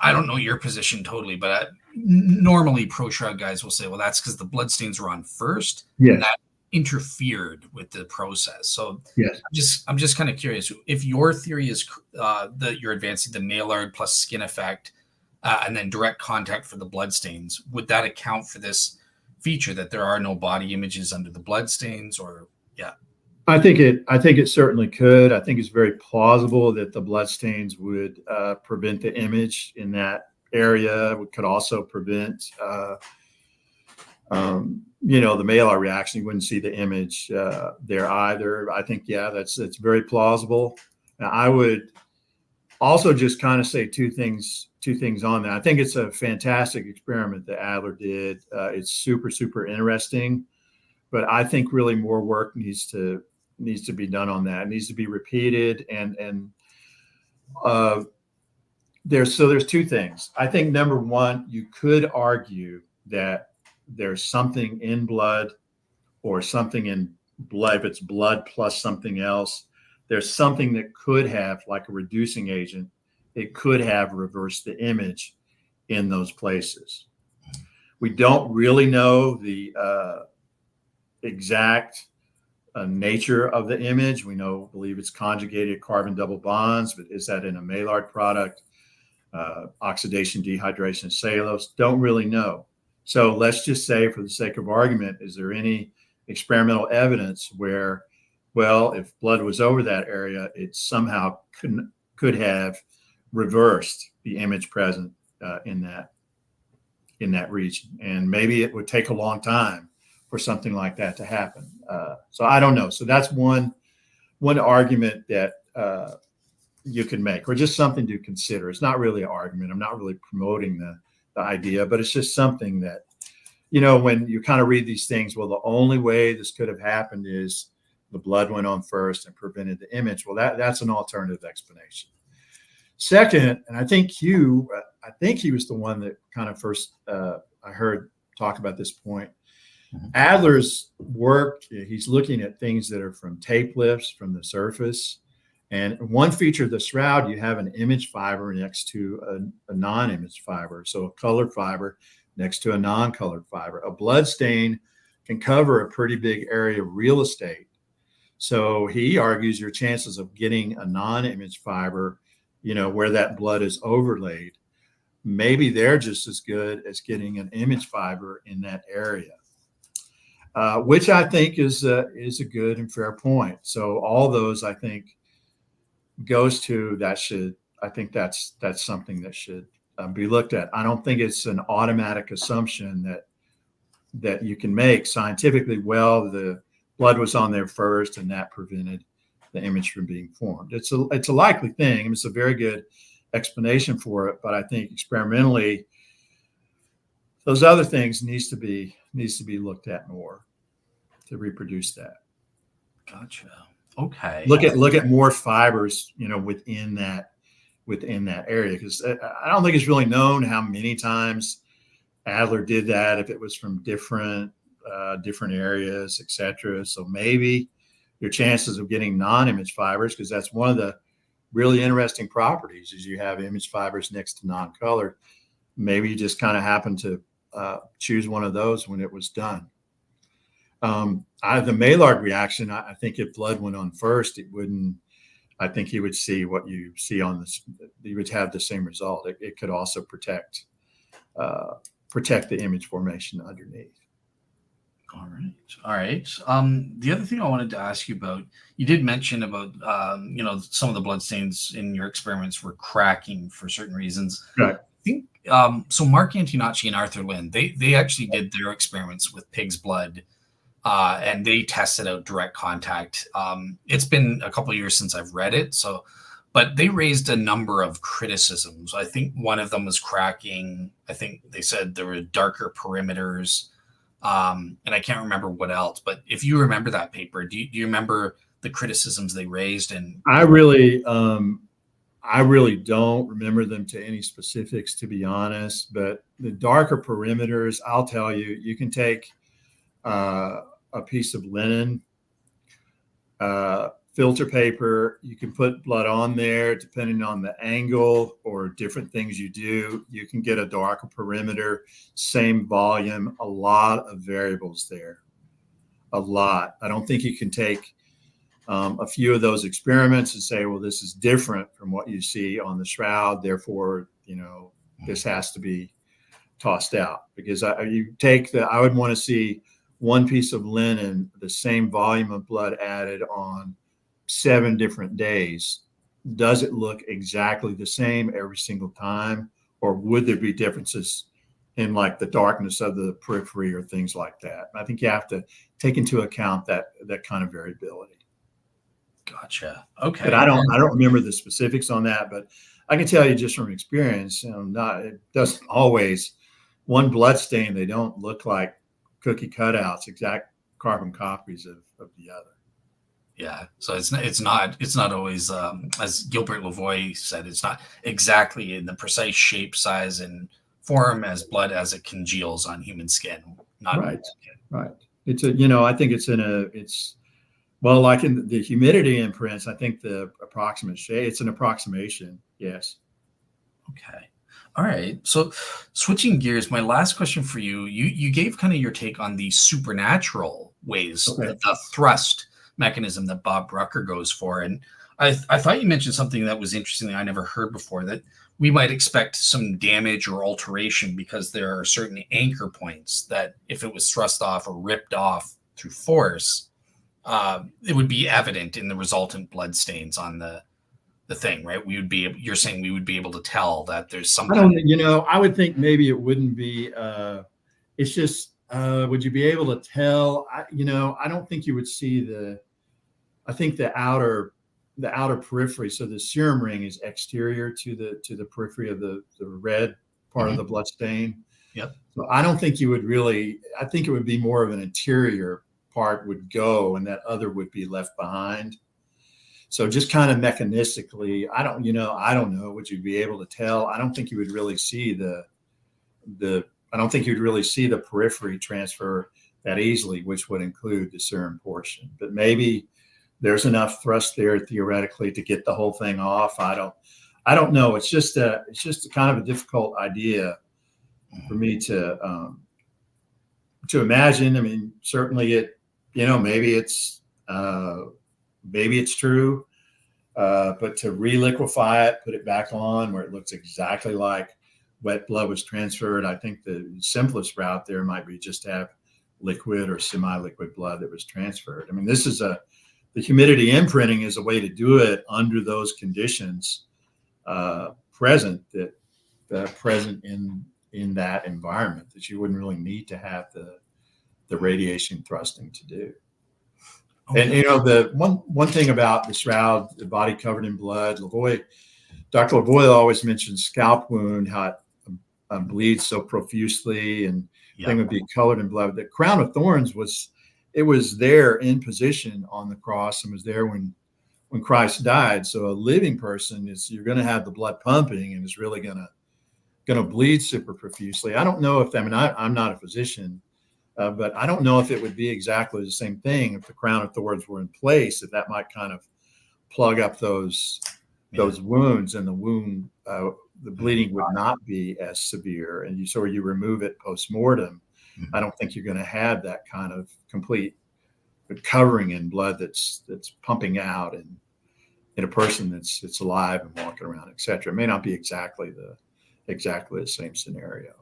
A: I don't know your position totally, but normally pro Shroud guys will say, well, that's because the bloodstains were on first.
B: Yes.
A: And that interfered with the process. So
B: yes.
A: I'm just kind of curious if your theory is that you're advancing the Maillard plus skin effect and then direct contact for the bloodstains. Would that account for this feature that there are no body images under the bloodstains? Or
B: I think it certainly could. I think it's very plausible that the bloodstains would prevent the image in that area. It could also prevent the Maillard reaction. You wouldn't see the image there either. I think that's very plausible. Now, I would also just kind of say two things on that. I think it's a fantastic experiment that Adler did. It's super, super interesting, but I think really more work needs to be done on that. It needs to be repeated. And there's two things. I think number one, you could argue that there's something in blood or something in blood. If it's blood plus something else, there's something that could have, like a reducing agent, it could have reversed the image in those places. We don't really know the exact nature of the image. We believe it's conjugated carbon double bonds, but is that in a Maillard product? Oxidation, dehydration, cellulose? Don't really know. So let's just say, for the sake of argument, is there any experimental evidence where, well, if blood was over that area, it somehow could have reversed the image present in that? in that region, and maybe it would take a long time for something like that to happen. So I don't know. So that's one argument that you can make, or just something to consider. It's not really an argument. I'm not really promoting the idea, but it's just something that, when you kind of read these things, well, the only way this could have happened is the blood went on first and prevented the image. Well, that's an alternative explanation. Second, and I think Hugh, he was the one that kind of first I heard talk about this point. Adler's work, he's looking at things that are from tape lifts from the surface. And one feature of the shroud, you have an image fiber next to a non-image fiber. So a colored fiber next to a non-colored fiber. A blood stain can cover a pretty big area of real estate. So he argues your chances of getting a non-image fiber, where that blood is overlaid, maybe they're just as good as getting an image fiber in that area. Which I think is a good and fair point. So all those, I think, goes to that I think that's something that should be looked at. I don't think it's an automatic assumption that you can make scientifically. Well, the blood was on there first, and that prevented the image from being formed. It's a likely thing. I mean, it's a very good explanation for it, but I think experimentally, those other things needs to be looked at more to reproduce that.
A: Gotcha. Okay.
B: Look at more fibers, within that area, because I don't think it's really known how many times Adler did that, if it was from different areas, etc. So maybe your chances of getting non-image fibers, because that's one of the really interesting properties, is you have image fibers next to non-colored. Maybe you just kind of happen to choose one of those when it was done. The Maillard reaction, I think if blood went on first, it wouldn't. I think you would see what you see on this. You would have the same result. It could also protect the image formation underneath.
A: All right. The other thing I wanted to ask you about, you did mention about some of the bloodstains in your experiments were cracking for certain reasons.
B: Right.
A: I think so. Mark Antonacci and Arthur Lynn, they actually did their experiments with pig's blood. And they tested out direct contact. It's been a couple of years since I've read it, but they raised a number of criticisms. I think one of them was cracking. I think they said there were darker perimeters, and I can't remember what else. But if you remember that paper, do you remember the criticisms they raised? And
B: I really don't remember them to any specifics, to be honest. But the darker perimeters, I'll tell you, you can take a piece of linen, filter paper. You can put blood on there depending on the angle or different things you do. You can get a darker perimeter, same volume, a lot of variables there. A lot. I don't think you can take a few of those experiments and say, well, this is different from what you see on the shroud, therefore, this has to be tossed out. Because I would want to see one piece of linen, the same volume of blood added on 7 different days. Does it look exactly the same every single time? Or would there be differences in like the darkness of the periphery or things like that? I think you have to take into account that kind of variability.
A: Gotcha. Okay.
B: But I don't remember the specifics on that, but I can tell you just from experience, it doesn't always, one blood stain, they don't look like cookie cutouts, exact carbon copies of the other.
A: Yeah, so it's not always as Gilbert Lavoie said, it's not exactly in the precise shape, size, and form as blood as it congeals on human skin. Not
B: right. Right. It's I think it's like in the humidity imprints. I think the approximate shade. It's an approximation. Yes.
A: Okay. All right. So switching gears, my last question for you, you gave kind of your take on the supernatural ways, the thrust mechanism that Bob Rucker goes for. And I thought you mentioned something that was interesting that I never heard before, that we might expect some damage or alteration because there are certain anchor points that if it was thrust off or ripped off through force, it would be evident in the resultant blood stains on the the thing, right? You're saying we would be able to tell that there's some
B: I
A: kind
B: don't, I would think maybe it wouldn't be, it's just, would you be able to tell? I don't think you would see I think the outer periphery. So the serum ring is exterior to the periphery of the red part of the blood stain.
A: Yep.
B: So I don't think you would really, I think it would be more of an interior part would go and that other would be left behind. So just kind of mechanistically, I don't know, would you be able to tell? I don't think you would really see I don't think you'd really see the periphery transfer that easily, which would include the serum portion. But maybe there's enough thrust there theoretically to get the whole thing off. I don't know. It's just a kind of a difficult idea for me to imagine. I mean, certainly maybe it's true, but to reliquefy it, put it back on where it looks exactly like wet blood was transferred, I think the simplest route there might be just to have liquid or semi-liquid blood that was transferred. I mean, the humidity imprinting is a way to do it under those conditions present in that environment, that you wouldn't really need to have the radiation thrusting to do. Okay. And the one thing about the shroud, the body covered in blood, Dr. Lavoie always mentions scalp wound, how it bleeds so profusely, and thing would be colored in blood. The crown of thorns was there in position on the cross and was there when Christ died. So a living person you're going to have the blood pumping and is really going to bleed super profusely. I don't know if I'm not a physician. But I don't know if it would be exactly the same thing if the crown of thorns were in place, if that might kind of plug up those wounds, and the bleeding would not be as severe. And you remove it post-mortem. Mm-hmm. I don't think you're going to have that kind of complete covering in blood that's pumping out and in a person that's alive and walking around, et cetera. It may not be exactly the same scenario.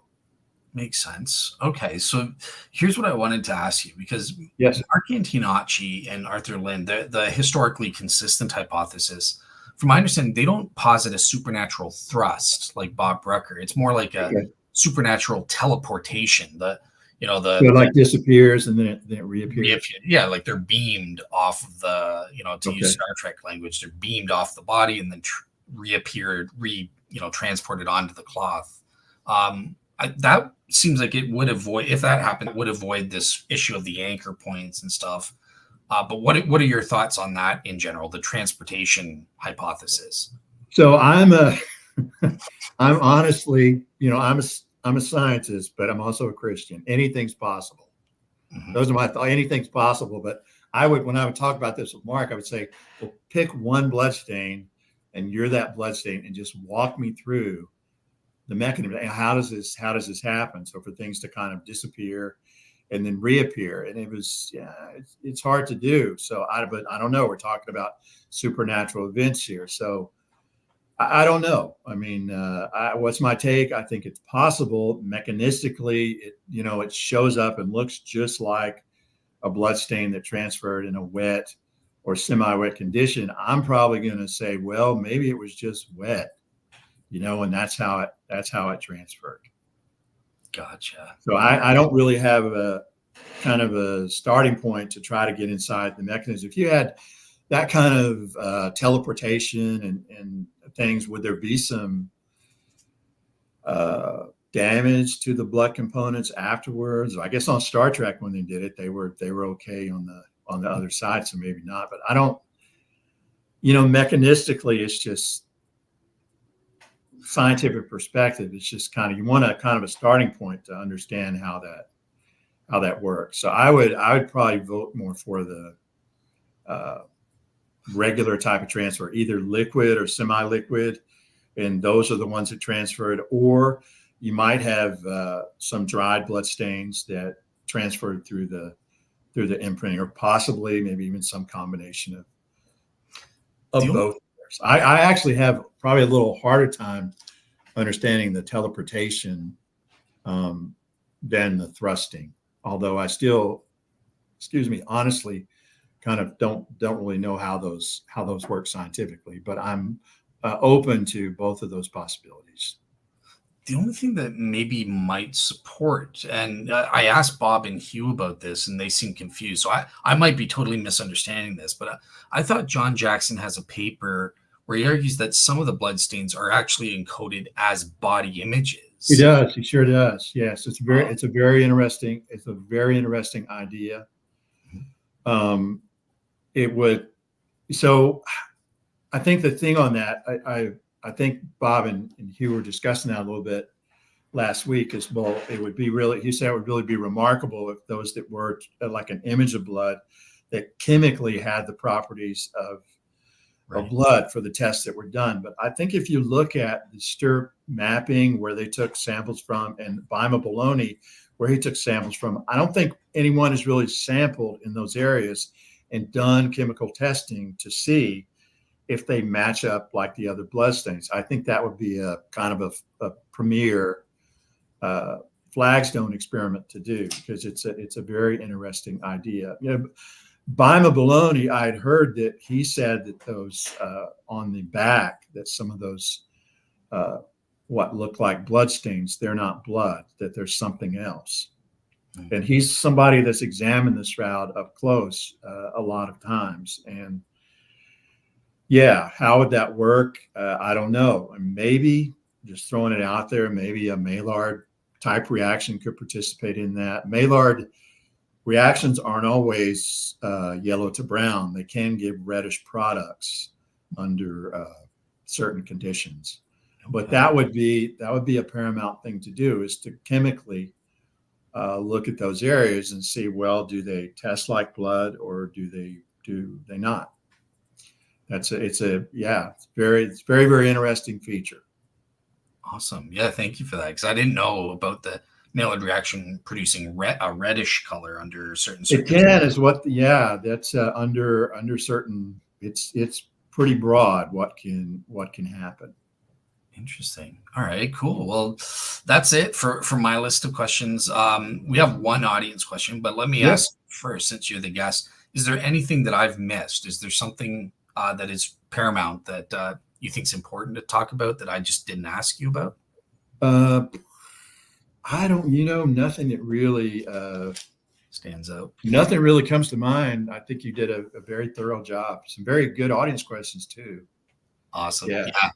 A: Makes sense. Okay, so here's what I wanted to ask you, because
B: yes,
A: Mark Antinacci and Arthur Lind, the historically consistent hypothesis, from my understanding, they don't posit a supernatural thrust like Bob Rucker. It's more like a supernatural teleportation. So
B: it disappears and then it reappears.
A: Yeah, like they're beamed off of the, to use Star Trek language, they're beamed off the body and then transported onto the cloth. That seems like it would avoid, if that happened, it would avoid this issue of the anchor points and stuff. But what are your thoughts on that in general, the transportation hypothesis?
B: So I'm honestly, I'm a scientist, but I'm also a Christian. Anything's possible. Mm-hmm. Those are my thoughts. Anything's possible. But when I would talk about this with Mark, I would say, well, pick one blood stain, and you're that blood stain, and just walk me through the mechanism. How does this happen? So for things to kind of disappear and then reappear, and it's hard to do. So but I don't know. We're talking about supernatural events here, so I don't know. I mean, what's my take? I think it's possible mechanistically. It shows up and looks just like a blood stain that transferred in a wet or semi-wet condition. I'm probably going to say, well, maybe it was just wet. And that's how it transferred.
A: Gotcha.
B: So I don't really have a kind of a starting point to try to get inside the mechanism. If you had that kind of teleportation and things, would there be some damage to the blood components afterwards? I guess on Star Trek when they did it, they were okay on the other side, so maybe not. But I don't, mechanistically, it's just scientific perspective. It's just you want a kind of a starting point to understand how that works. So I would probably vote more for the regular type of transfer, either liquid or semi-liquid, and those are the ones that transferred. Or you might have some dried blood stains that transferred through the imprinting, or possibly maybe even some combination of both. I actually have probably a little harder time understanding the teleportation than the thrusting, although I still, honestly, kind of don't really know how those work scientifically, but I'm open to both of those possibilities.
A: The only thing that maybe might support, and I asked Bob and Hugh about this, and they seem confused. So I might be totally misunderstanding this, but I thought John Jackson has a paper where he argues that some of the bloodstains are actually encoded as body images.
B: He does. He sure does. Yes, it's a very interesting idea. It would. So, I think the thing on that, I think Bob and Hugh were discussing that a little bit last week as well. It would be really, he said it would really be remarkable if those that were like an image of blood that chemically had the properties of blood for the tests that were done. But I think if you look at the STIRP mapping where they took samples from, and Bima Bologna where he took samples from, I don't think anyone has really sampled in those areas and done chemical testing to see if they match up like the other bloodstains. I think that would be a kind of a premier flagstone experiment to do, because it's a very interesting idea. Bima Bologna, I had heard that he said that those on the back, that some of those what look like bloodstains, they're not blood, that there's something else. Mm-hmm. And he's somebody that's examined the shroud up close a lot of times. And yeah, how would that work? I don't know. Maybe, just throwing it out there, maybe a Maillard type reaction could participate in that. Maillard reactions aren't always yellow to brown. They can give reddish products under certain conditions. But that would be a paramount thing to do, is to chemically look at those areas and see, well, do they test like blood or do they not? It's very, very interesting feature.
A: Awesome. Yeah, thank you for that, because I didn't know about the Maillard reaction producing a reddish color under certain circumstances.
B: It can, is what, that's under certain, it's pretty broad what can happen.
A: Interesting. All right, cool. Well, that's it for my list of questions. We have one audience question, but let me ask first, since you're the guest, is there anything that I've missed? Is there something that is paramount that you think is important to talk about that I just didn't ask you about?
B: I don't, nothing that really
A: stands out.
B: Nothing really comes to mind. I think you did a very thorough job. Some very good audience questions too.
A: Awesome.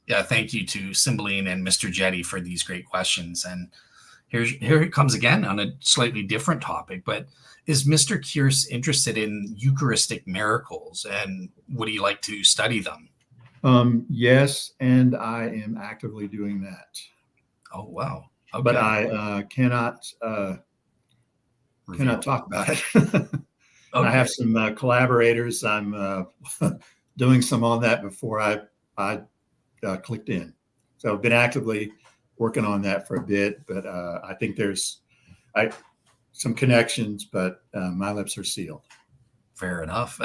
A: Yeah. Thank you to Cymbeline and Mr. Jetty for these great questions. And here it comes again on a slightly different topic, but is Mr. Kearse interested in Eucharistic miracles, and would he like to study them?
B: Yes, and I am actively doing that.
A: Oh, wow. Okay.
B: But I cannot talk about it. Okay. I have some collaborators. I'm doing some on that before I clicked in. So I've been actively working on that for a bit, but I think there's some connections, but my lips are sealed.
A: Fair enough.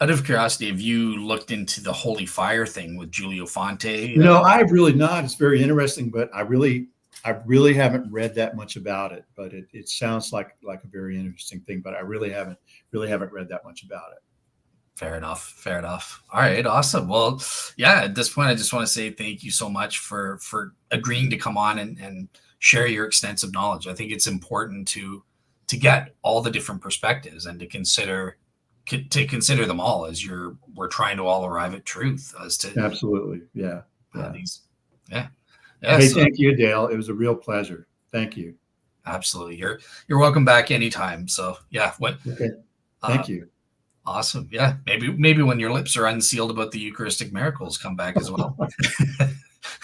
A: Out of curiosity, have you looked into the Holy Fire thing with Giulio Fonte?
B: No, I've really not. It's very interesting, but I really haven't read that much about it. But it sounds like a very interesting thing, but I really haven't read that much about it.
A: Fair enough. All right, awesome. Well, yeah, at this point, I just want to say thank you so much for agreeing to come on and share your extensive knowledge. I think it's important to get all the different perspectives and to consider them all as we're trying to all arrive at truth as to
B: absolutely. Yeah.
A: Hey,
B: thank you, Dale. It was a real pleasure. Thank you.
A: Absolutely. You're welcome back anytime. So yeah.
B: Okay. Thank you.
A: Awesome. Yeah. Maybe when your lips are unsealed about the Eucharistic miracles, come back as well.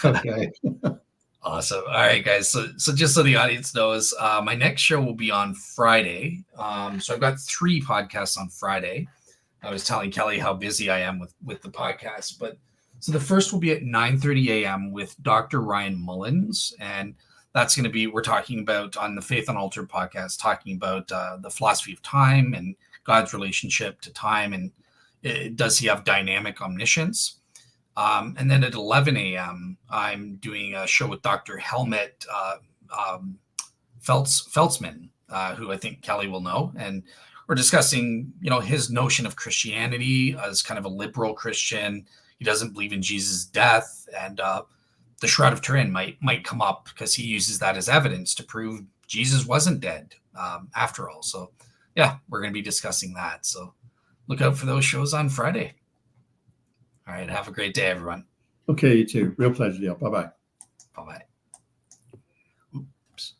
B: Okay.
A: Awesome. All right, guys. So just so the audience knows, my next show will be on Friday. So I've got 3 podcasts on Friday. I was telling Kelly how busy I am with the podcast, but so the first will be at 9:30 a.m. with Dr. Ryan Mullins, and that's going to be, we're talking about on the Faith Unaltered podcast, talking about the philosophy of time and God's relationship to time, and does he have dynamic omniscience? And then at 11 a.m., I'm doing a show with Dr. Helmut Feltzman, who I think Kelly will know. And we're discussing, his notion of Christianity as kind of a liberal Christian. He doesn't believe in Jesus' death, and the Shroud of Turin might come up because he uses that as evidence to prove Jesus wasn't dead after all. So, yeah, we're going to be discussing that. So, look out for those shows on Friday. All right, have a great day, everyone.
B: Okay, you too. Real pleasure, Dale. Bye-bye.
A: Bye-bye. Oops.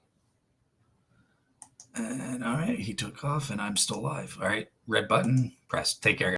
A: And all right, he took off and I'm still live. All right, red button pressed. Take care, guys.